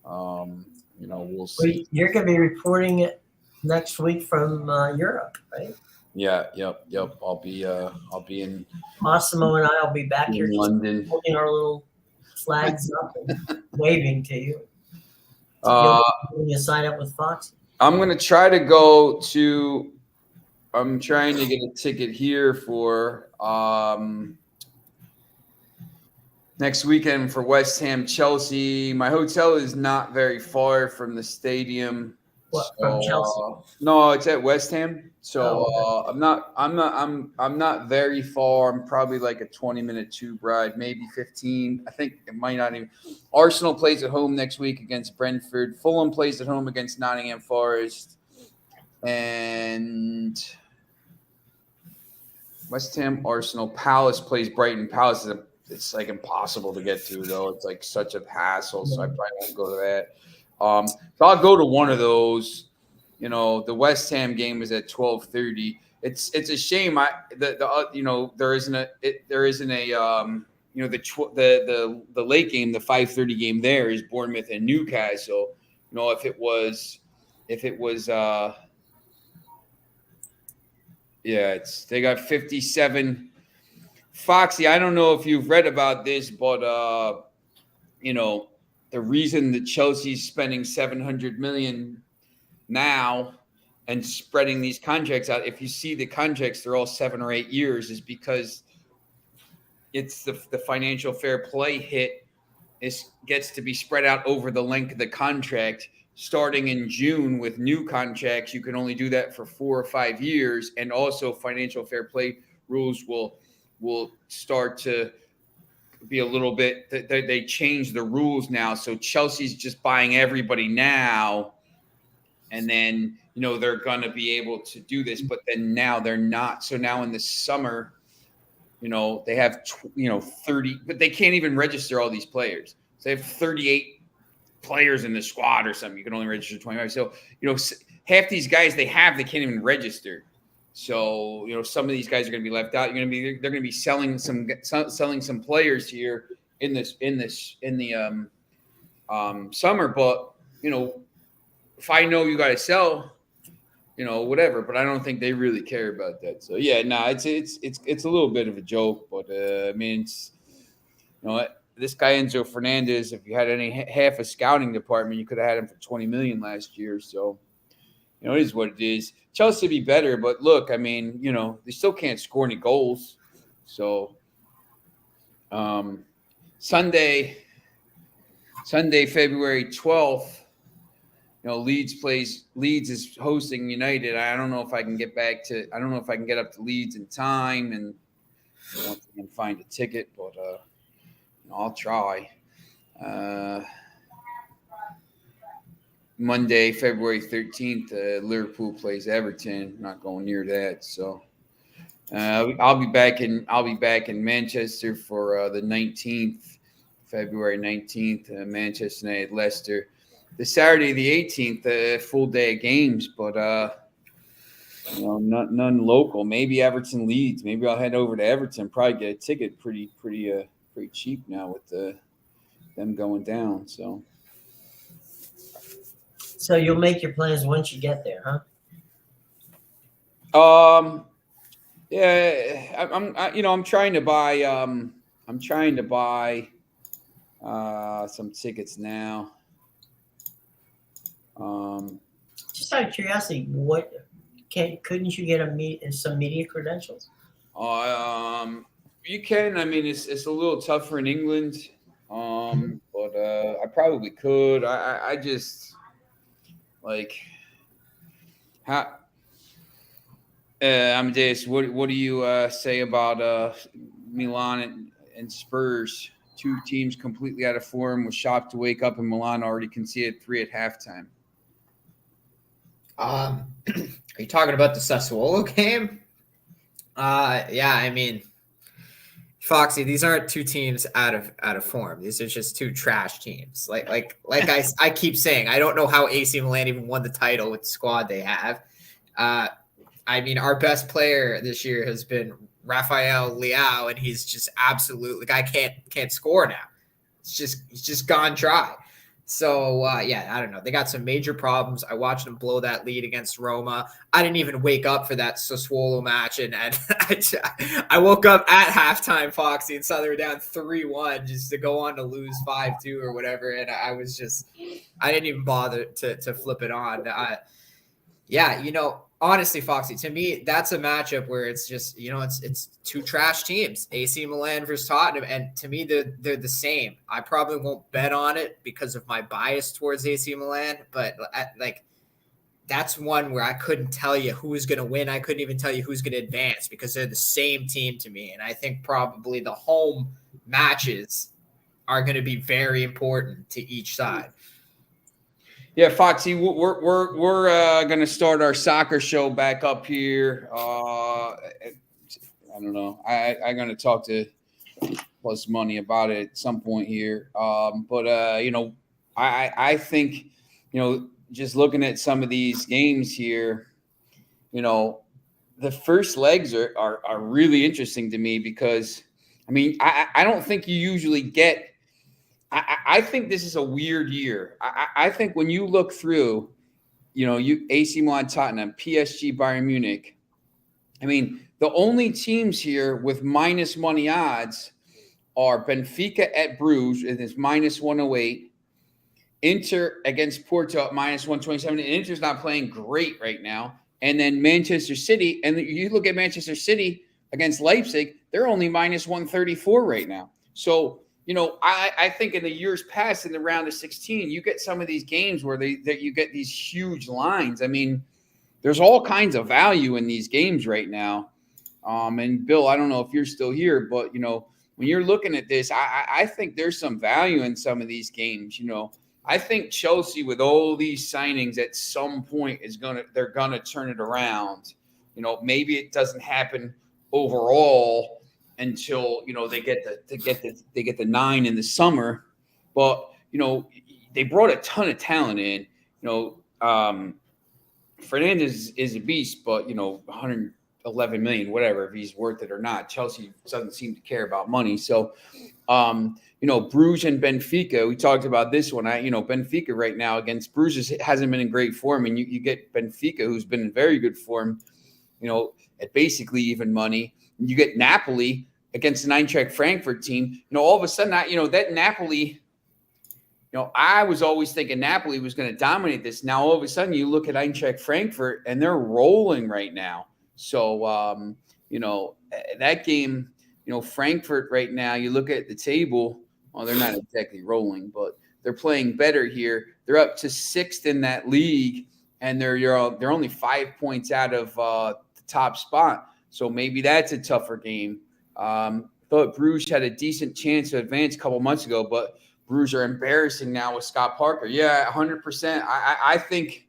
We'll see. You're going to be reporting it next week from Europe, right? Yeah. Yep. I'll be in. Massimo and I will be back here, London, holding our little flags up and waving to you. You sign up with Fox. I'm gonna try to go to. I'm trying to get a ticket here for next weekend for West Ham Chelsea. My hotel is not very far from the stadium. What, from Chelsea? No, it's at West Ham. So I'm not very far. I'm probably like a 20-minute tube ride, maybe 15. I think it might not even. Arsenal plays at home next week against Brentford. Fulham plays at home against Nottingham Forest. And West Ham, Arsenal, Palace plays Brighton. Palace it's like impossible to get to, though. It's like such a hassle, so I probably won't go to that. So I'll go to one of those. The West Ham game is at 12:30. It's a shame. There isn't a the late game, the 5:30 game there is Bournemouth and Newcastle. If it was they got 57. Foxy, I don't know if you've read about this, but the reason that Chelsea's spending $700 million now and spreading these contracts out, if you see the contracts, they're all 7 or 8 years, is because it's the financial fair play hit gets to be spread out over the length of the contract. Starting in June with new contracts, you can only do that for 4 or 5 years, and also financial fair play rules will start to be a little bit. They change the rules now, so Chelsea's just buying everybody now, and then they're going to be able to do this, but then now they're not. So now in the summer, they have 30, but they can't even register all these players. So they have 38 players in the squad or something. You can only register 25. So half these guys they can't even register. So some of these guys are going to be left out. They're going to be selling some players here in the summer. But if I know you got to sell, whatever. But I don't think they really care about that. So yeah, no, it's a little bit of a joke. But I mean, it's this guy Enzo Fernandez, if you had any half a scouting department, you could have had him for 20 million last year. So, you know, it is what it is. Chelsea be better, but look, I mean, you know, they still can't score any goals. So, Sunday, February 12th, you know, Leeds is hosting United. I don't know if I can get up to Leeds in time and once I can find a ticket, but I'll try. Monday, February 13th, Liverpool plays Everton. Not going near that. So I'll be back in Manchester for the 19th, February 19th, Manchester United, Leicester. The Saturday, the 18th, full day of games, but you know, none local. Maybe Everton Leeds. Maybe I'll head over to Everton. Probably get a ticket pretty cheap now with them going down. So you'll make your plans once you get there, huh? Yeah, I'm trying to buy some tickets now. Just out of curiosity, couldn't you get some media credentials? You can. I mean, it's a little tougher in England, but I probably could. I just like how. Amedeus, what do you say about Milan and Spurs? Two teams completely out of form. Was shocked to wake up in Milan already conceded 3 at halftime. Are you talking about the Sassuolo game? Yeah, I mean, Foxy, these aren't two teams out of form. These are just two trash teams. Like I keep saying, I don't know how AC Milan even won the title with the squad they have. I mean, our best player this year has been Rafael Leao, and he's just absolutely, the guy can't score now. He's just gone dry. So, yeah, I don't know. They got some major problems. I watched them blow that lead against Roma. I didn't even wake up for that Sassuolo match, and I woke up at halftime, Foxy, and saw they were down 3-1 just to go on to lose 5-2 or whatever, and I didn't even bother to flip it on. Yeah, you know, honestly, Foxy, to me, that's a matchup where it's just, you know, it's two trash teams, AC Milan versus Tottenham, and to me, they're the same. I probably won't bet on it because of my bias towards AC Milan, but that's one where I couldn't tell you who's going to win. I couldn't even tell you who's going to advance because they're the same team to me, and I think probably the home matches are going to be very important to each side. Yeah, Foxy, we're going to start our soccer show back up here. I don't know. I'm going to talk to Plus Money about it at some point here. But you know, I think, you know, just looking at some of these games here, you know, the first legs are really interesting to me because, I mean, I don't think you usually get. I think this is a weird year. I think when you look through, you know, AC Milan, Tottenham, PSG, Bayern Munich. I mean, the only teams here with minus money odds are Benfica at Bruges, and it's minus 108. Inter against Porto at minus 127. And Inter's not playing great right now. And then Manchester City, and you look at Manchester City against Leipzig, they're only minus 134 right now. So, you know, I think in the years past in the round of 16, you get some of these games where that you get these huge lines. I mean, there's all kinds of value in these games right now. And Bill, I don't know if you're still here, but, you know, when you're looking at this, I think there's some value in some of these games. You know, I think Chelsea with all these signings at some point they're gonna turn it around. You know, maybe it doesn't happen overall until, you know, they get the 9 in the summer, but, you know, they brought a ton of talent in. You know, Fernandez is a beast, but, you know, 111 million, whatever, if he's worth it or not. Chelsea doesn't seem to care about money. So, you know, Bruges and Benfica, we talked about this one. You know, Benfica right now against Bruges hasn't been in great form, and you get Benfica, who's been in very good form, you know, at basically even money. You get Napoli, against the 9-track Frankfurt team. All of a sudden, that Napoli. I was always thinking Napoli was going to dominate this. Now, all of a sudden, you look at Eintracht Frankfurt, and they're rolling right now. So, that game, Frankfurt right now, you look at the table, well, they're not exactly rolling, but they're playing better here. They're up to 6th in that league, and they're only 5 points out of the top spot. So maybe that's a tougher game. Thought Bruges had a decent chance to advance a couple months ago, but Bruges are embarrassing now with Scott Parker. Yeah, 100%. I think,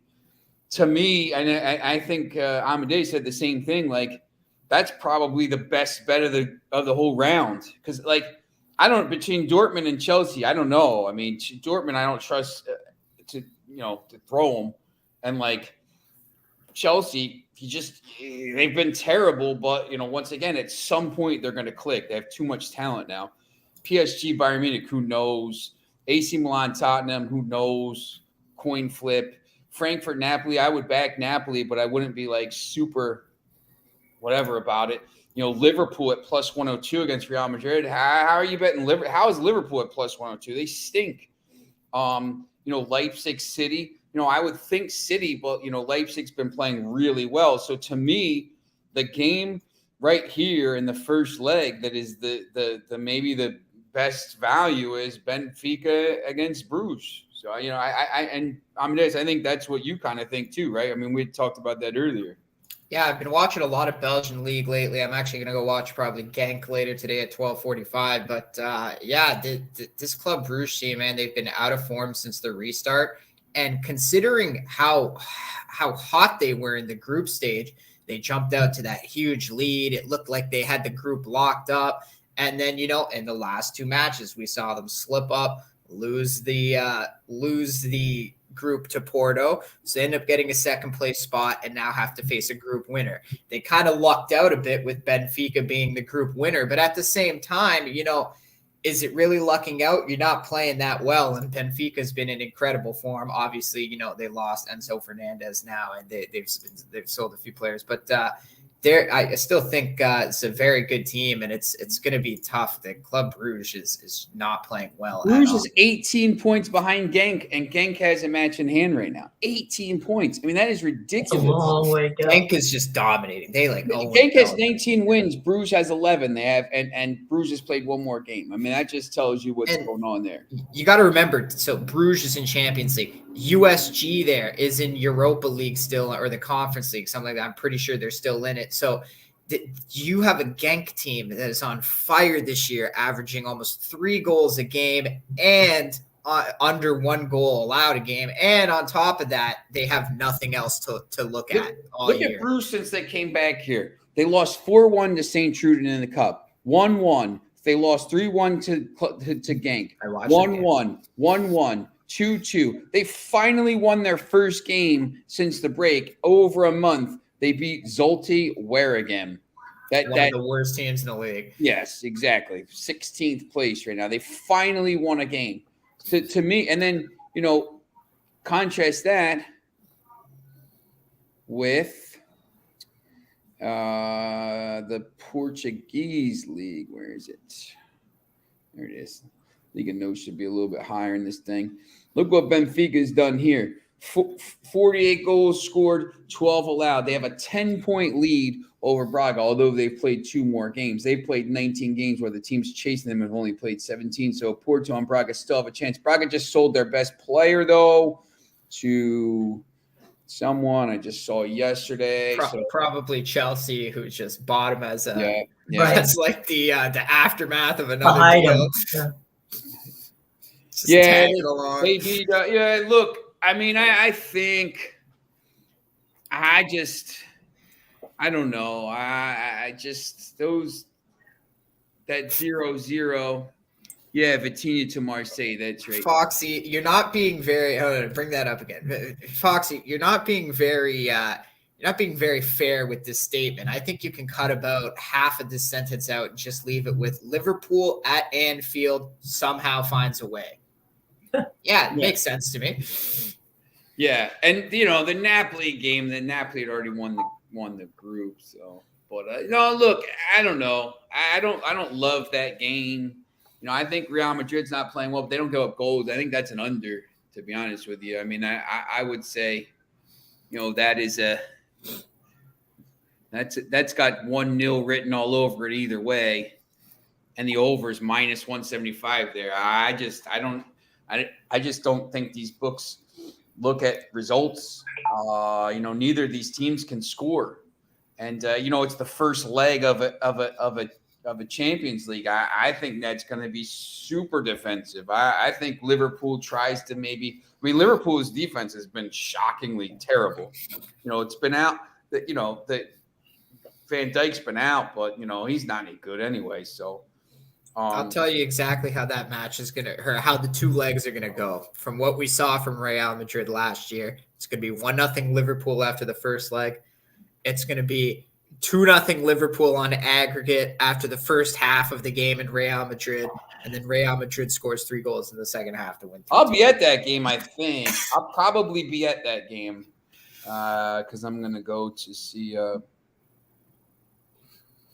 to me, and I think Amedeus said the same thing. Like, that's probably the best bet of the whole round. Because, between Dortmund and Chelsea, I don't know. I mean, Dortmund, I don't trust to throw them. And, Chelsea, they've been terrible. But, once again, at some point, they're going to click. They have too much talent now. PSG, Bayern Munich, who knows? AC Milan, Tottenham, who knows? Coin flip. Frankfurt, Napoli, I would back Napoli, but I wouldn't be super whatever about it. Liverpool at plus 102 against Real Madrid. How are you betting Liverpool? How is Liverpool at plus 102? They stink. Leipzig, City. I would think City, but Leipzig's been playing really well. So to me, the game right here in the first leg that is the maybe the best value is Benfica against Bruges. So and Amedeus, I think that's what you kind of think too, right? I mean, we talked about that earlier. Yeah, I've been watching a lot of Belgian league lately. I'm actually going to go watch probably Genk later today at 12:45. But this Club Bruges team, man, they've been out of form since the restart. And considering how hot they were in the group stage, they jumped out to that huge lead. It looked like they had the group locked up. And then, in the last 2 matches, we saw them slip up, lose the group to Porto. So they end up getting a second place spot and now have to face a group winner. They kind of lucked out a bit with Benfica being the group winner. But at the same time, is it really lucking out? You're not playing that well. And Benfica's been in incredible form. Obviously, they lost Enzo Fernandez now, and they've sold a few players. But I still think it's a very good team, and it's going to be tough. The Club Bruges is not playing well. Bruges is 18 points behind Genk, and Genk has a match in hand right now. 18 points. I mean, that is ridiculous. That's a long way to go. Genk is just dominating. Genk has 19 wins. Bruges has 11. They have, and Bruges has played one more game. I mean, that just tells you what's going on there. You got to remember, so Bruges is in Champions League. USG there is in Europa League still, or the Conference League, something like that. I'm pretty sure they're still in it. So you have a Genk team that is on fire this year, averaging almost 3 goals a game and under 1 goal allowed a game. And on top of that, they have nothing else to look at all year. Look at Bruges since they came back here. They lost 4-1 to St. Truden in the Cup. 1-1. They lost 3-1 to Genk. 1-1. 1-1. 2-2. They finally won their first game since the break. Over a month, they beat Zulte Waregem. One of the worst teams in the league. Yes, exactly. 16th place right now. They finally won a game. To me, and then, contrast that with the Portuguese league. Where is it? There it is. Liga notes should be a little bit higher in this thing. Look what Benfica has done here. 48 goals scored, 12 allowed. They have a 10-point lead over Braga, although they've played 2 more games. They've played 19 games where the teams chasing them have only played 17. So Porto and Braga still have a chance. Braga just sold their best player, though, to someone I just saw yesterday. Probably Chelsea, who just bought him as a yeah. Right. That's like the aftermath of another deal. Yeah, they beat. Look, I mean, I think, I don't know. I just that 0-0. Yeah, Vitinha to Marseille. That's right. Foxy, you're not being very. Bring that up again, Foxy. You're not being very. You're not being very fair with this statement. I think you can cut about half of this sentence out and just leave it with Liverpool at Anfield somehow finds a way. Yeah, it makes sense to me. Yeah, and the Napoli game, the Napoli had already won the group, so But no, look, I don't know. I don't love that game. I think Real Madrid's not playing well, but they don't give up goals. I think that's an under, to be honest with you. I mean, I would say, that is that's got 1-0 written all over it either way, and the over is minus 175 there. I just don't think these books look at results. Neither of these teams can score, and it's the first leg of a Champions League. I think that's going to be super defensive. I think Liverpool tries to Liverpool's defense has been shockingly terrible. It's been out that that Van Dijk's been out, but he's not any good anyway. So. I'll tell you exactly how that match is how the two legs are gonna go. From what we saw from Real Madrid last year, it's gonna be 1-0 Liverpool after the first leg. It's gonna be 2-0 Liverpool on aggregate after the first half of the game in Real Madrid, and then Real Madrid scores 3 goals in the second half to win. I'll be at that game. I think I'll probably be at that game because I'm gonna go to see.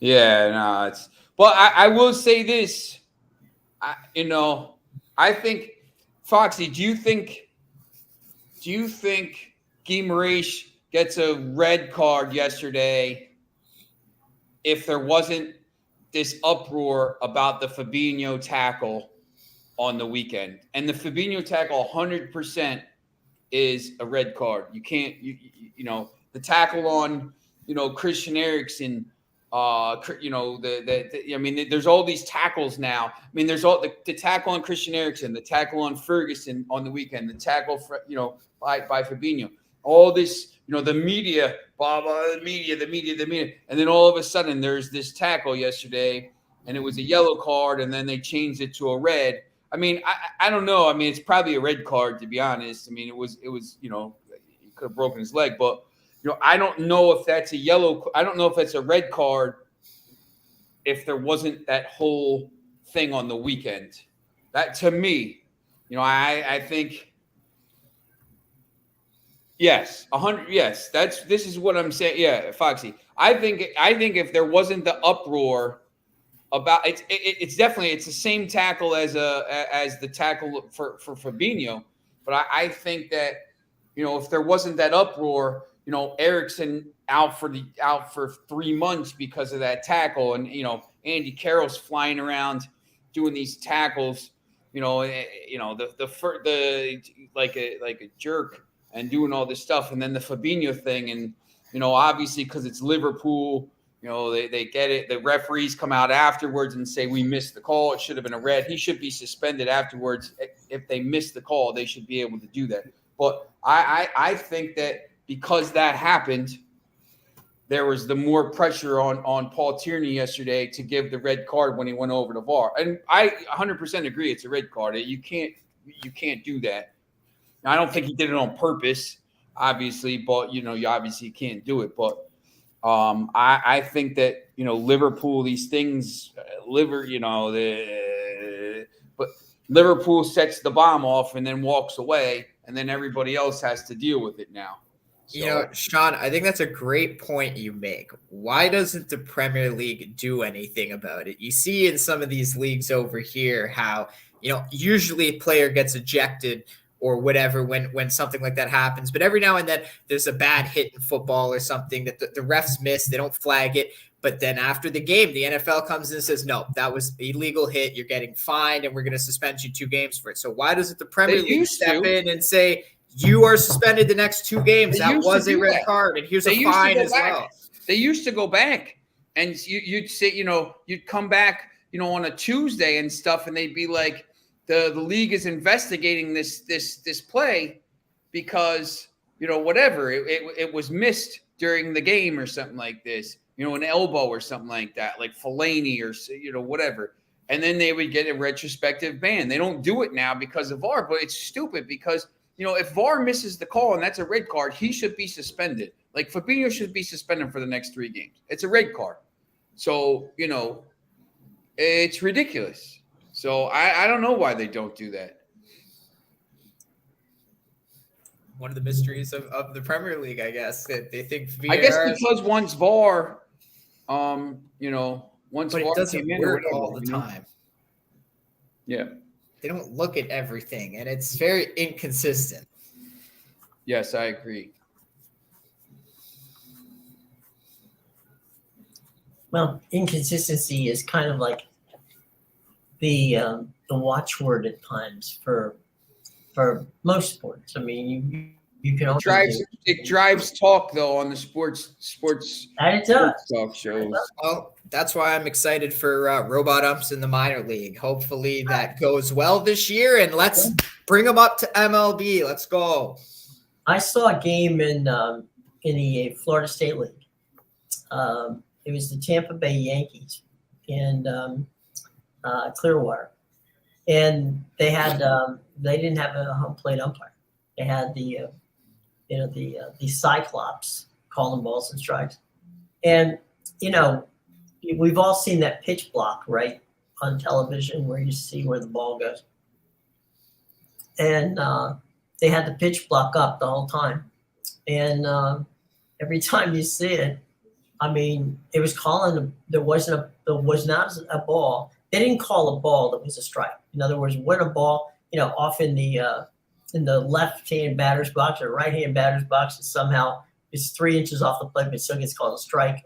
It's. But I will say this, I think, Foxy, do you think Guimaraes gets a red card yesterday if there wasn't this uproar about the Fabinho tackle on the weekend? And the Fabinho tackle 100% is a red card. You can't, the tackle on, Christian Eriksen. There's all these tackles now. I mean, there's all the tackle on Christian Eriksen, the tackle on Ferguson on the weekend, the tackle for, by Fabinho. All this, the media, blah, blah, the media. And then all of a sudden there's this tackle yesterday and it was a yellow card and then they changed it to a red. I mean, I don't know. I mean, it's probably a red card, to be honest. I mean, it was, he could have broken his leg, but I don't know if that's a yellow. I don't know if it's a red card if there wasn't that whole thing on the weekend. That, to me, I think, yes, 100. Yes, this is what I'm saying. Yeah, Foxy. I think if there wasn't the uproar about it's definitely it's the same tackle as the tackle for Fabinho, but I think that if there wasn't that uproar. Eriksen out for 3 months because of that tackle, and Andy Carroll's flying around doing these tackles, the like a jerk and doing all this stuff, and then the Fabinho thing, and obviously because it's Liverpool, they get it. The referees come out afterwards and say we missed the call. It should have been a red. He should be suspended afterwards. If they missed the call, they should be able to do that. But I think that. Because that happened, there was the more pressure on Paul Tierney yesterday to give the red card when he went over to VAR. And I 100% agree it's a red card. You can't do that. Now, I don't think he did it on purpose, obviously, but you obviously can't do it. But I think that Liverpool, these things, but Liverpool sets the bomb off and then walks away, and then everybody else has to deal with it now. So, Sean, I think that's a great point you make. Why doesn't the Premier League do anything about it? You see in some of these leagues over here how, usually a player gets ejected or whatever when something like that happens. But every now and then there's a bad hit in football or something that the refs miss. They don't flag it. But then after the game, the NFL comes in and says, no, that was illegal hit. You're getting fined and we're going to suspend you 2 games for it. So why doesn't the Premier League step in and say, you are suspended the next 2 games. That was a red card, and here's a fine as well. They used to go back, and you'd say, you'd come back, on a Tuesday and stuff, and they'd be like, the league is investigating this play because whatever it was missed during the game or something like this, an elbow or something like that, like Fellaini or whatever. And then they would get a retrospective ban. They don't do it now because of VAR, but it's stupid because. If VAR misses the call and that's a red card, he should be suspended. Like Fabinho should be suspended for the next 3 games. It's a red card. So, it's ridiculous. So I don't know why they don't do that. One of the mysteries of the Premier League, I guess, that they think VAR. I guess because one's VAR, once But it VAR doesn't came in or work whatever, all the time. Yeah. They don't look at everything, and it's very inconsistent. Yes, I agree. Well, inconsistency is kind of like the watchword at times for most sports. I mean, you can only It drives talk though on the sports and it does. talk shows. Well, that's why I'm excited for robot umps in the minor league. Hopefully that goes well this year, and let's bring them up to MLB. Let's go. I saw a game in the Florida State League. It was the Tampa Bay Yankees and Clearwater, and they didn't have a home plate umpire. They had the Cyclops calling balls and strikes, and we've all seen that pitch block, right, on television where you see where the ball goes, and they had the pitch block up the whole time, and every time you see it, I mean, it was calling. There was not a ball. They didn't call a ball that was a strike. In other words, when a ball, off in the left-hand batter's box or right-hand batter's box, and somehow it's 3 inches off the plate, but it still gets called a strike.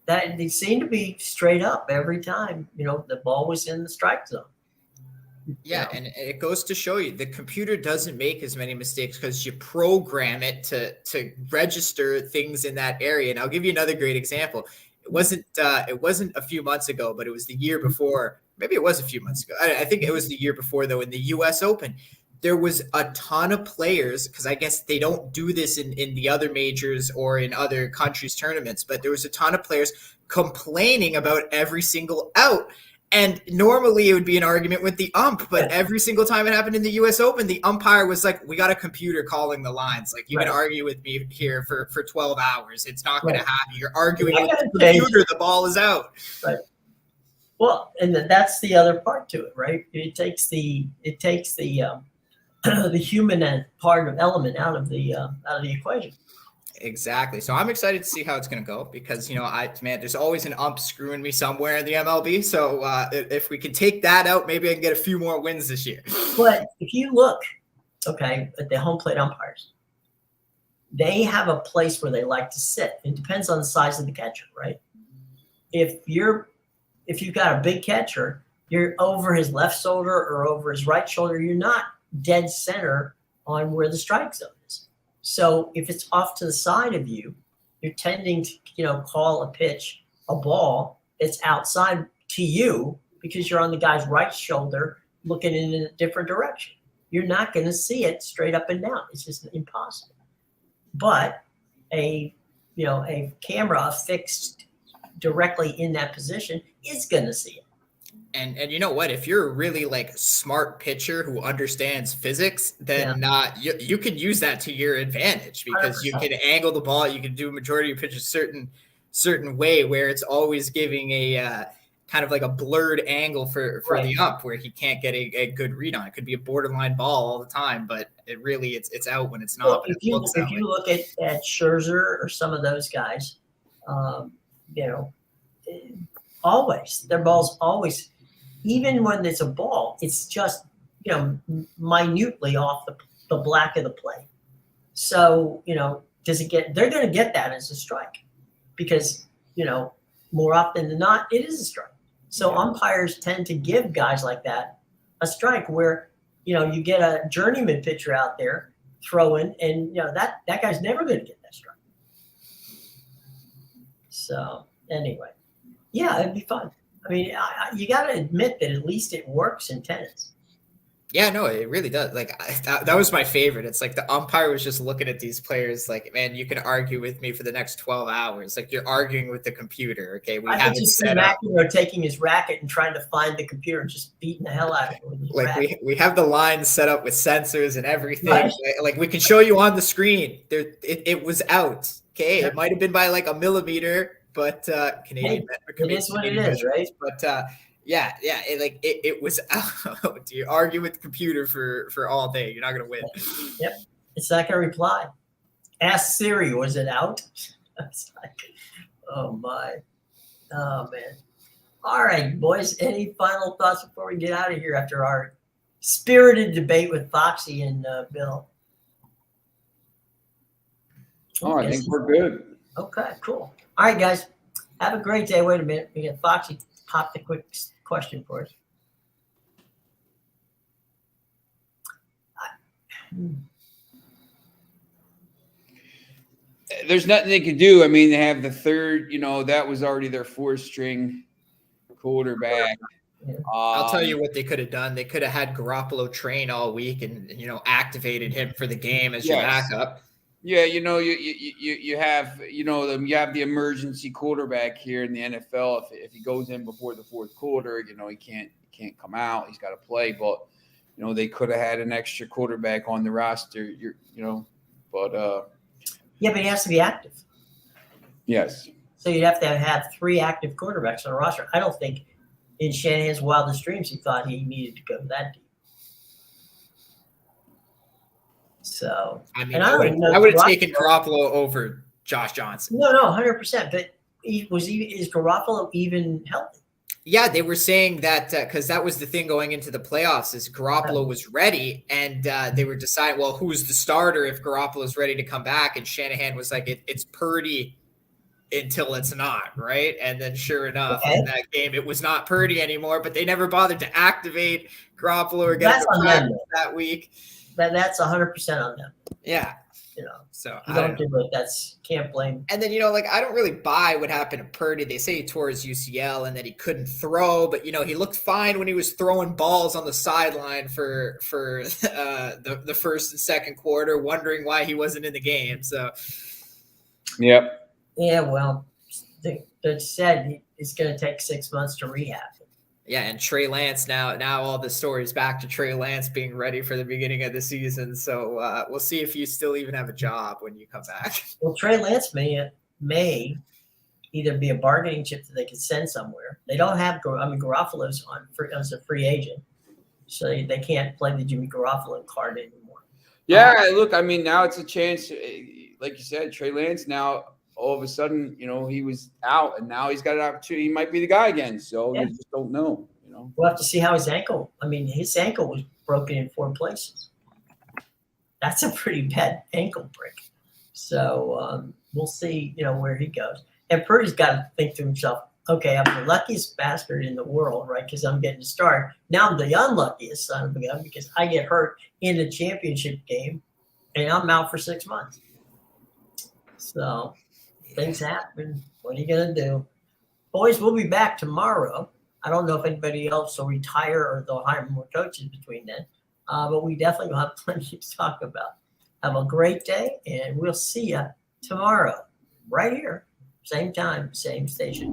That they seemed to be straight up every time. The ball was in the strike zone. Yeah, and it goes to show you the computer doesn't make as many mistakes because you program it to register things in that area. And I'll give you another great example. It wasn't a few months ago, but it was the year before. Maybe it was a few months ago. I think it was the year before, though, in the U.S. Open. There was a ton of players, because I guess they don't do this in the other majors or in other countries' tournaments, but there was a ton of players complaining about every single out. And normally it would be an argument with the ump, but every single time it happened in the U.S. Open, the umpire was like, we got a computer calling the lines. Like, you can argue with me here for 12 hours. It's not going to happen. You're arguing with the computer. The ball is out. Right. Well, and that's the other part to it, right? It takes the the human part of element out of the equation. Exactly. So I'm excited to see how it's going to go because, there's always an ump screwing me somewhere in the MLB. So if we can take that out, maybe I can get a few more wins this year. But if you look, at the home plate umpires, they have a place where they like to sit. It depends on the size of the catcher, right? If you've got a big catcher, you're over his left shoulder or over his right shoulder. You're not dead center on where the strike zone is. So if it's off to the side of you, you're tending to, call a pitch, a ball that's outside to you because you're on the guy's right shoulder looking in a different direction. You're not going to see it straight up and down. It's just impossible. But a camera fixed directly in that position is going to see it. And you know what? If you're a really smart pitcher who understands physics, then you can use that to your advantage because 100%. You can angle the ball. You can do a majority of pitches certain way where it's always giving a kind of like a blurred angle for the ump where he can't get a good read on it. It could be a borderline ball all the time, but it's out when it's not. Well, if you look at Scherzer or some of those guys, always their balls always. Even when it's a ball, it's just, minutely off the black of the plate. So, they're going to get that as a strike because, more often than not, it is a strike. So umpires tend to give guys like that a strike where, you get a journeyman pitcher out there throwing and, that guy's never going to get that strike. So anyway, it'd be fun. I mean, you got to admit that at least it works in tennis. Yeah, no, it really does. That was my favorite. It's like the umpire was just looking at these players like, man, you can argue with me for the next 12 hours. Like you're arguing with the computer. Okay, we have it set up. Taking his racket and trying to find the computer and just beating the hell out of it. We have the lines set up with sensors and everything. Right. Like we can show you on the screen. It was out. Okay, it might have been by a millimeter. But Canadian, it is what it is, right? But it was out. You argue with the computer for all day, you're not gonna win. Yep, it's not gonna reply. Ask Siri, was it out? It's like, Oh my. Oh man. All right, boys. Any final thoughts before we get out of here after our spirited debate with Foxy and Bill? Oh, I think we're good. Okay, cool. All right, guys. Have a great day. Wait a minute. We got Foxy popped a quick question for us. There's nothing they could do. I mean, they have the third, that was already their fourth string quarterback. I'll tell you what they could have done. They could have had Garoppolo train all week and activated him for the game as your backup. Yeah, you have you have the emergency quarterback here in the NFL. If he goes in before the fourth quarter, he can't come out. He's got to play. But they could have had an extra quarterback on the roster. But yeah, but he has to be active. Yes. So you'd have to have 3 active quarterbacks on a roster. I don't think in Shanahan's wildest dreams he thought he needed to go that deep. So I mean, I would have taken Garoppolo over Josh Johnson. No, 100%. But is Garoppolo even healthy? Yeah, they were saying that because that was the thing going into the playoffs is Garoppolo was ready, and they were deciding, well, who's the starter if Garoppolo's ready to come back? And Shanahan was like, it's Purdy until it's not, right? And then sure enough, in that game, it was not Purdy anymore, but they never bothered to activate Garoppolo or get him practice that week. That's 100% on them. Yeah. So I don't do it. That's can't blame. And then, I don't really buy what happened to Purdy. They say he tore his UCL and that he couldn't throw, but he looked fine when he was throwing balls on the sideline for the first and second quarter, wondering why he wasn't in the game. So, yep. Yeah, well, they said it's going to take 6 months to rehab. Yeah, and Trey Lance now all the stories back to Trey Lance being ready for the beginning of the season. So we'll see if you still even have a job when you come back. Well, Trey Lance may either be a bargaining chip that they can send somewhere. They don't have Garoppolo's as a free agent, so they can't play the Jimmy Garoppolo card anymore. Yeah, look, I mean, now it's a chance. Like you said, Trey Lance now all of a sudden, he was out, and now he's got an opportunity. He might be the guy again. So you just don't know. We'll have to see how his ankle. I mean, his ankle was broken in 4 places. That's a pretty bad ankle break. So we'll see, where he goes. And Purdy's got to think to himself, okay, I'm the luckiest bastard in the world, right? Because I'm getting to start. Now I'm the unluckiest son of a gun because I get hurt in the championship game, and I'm out for 6 months. So things happen. What are you going to do? Boys, we'll be back tomorrow. I don't know if anybody else will retire or they'll hire more coaches between then. But we definitely will have plenty to talk about. Have a great day, and we'll see you tomorrow right here. Same time, same station.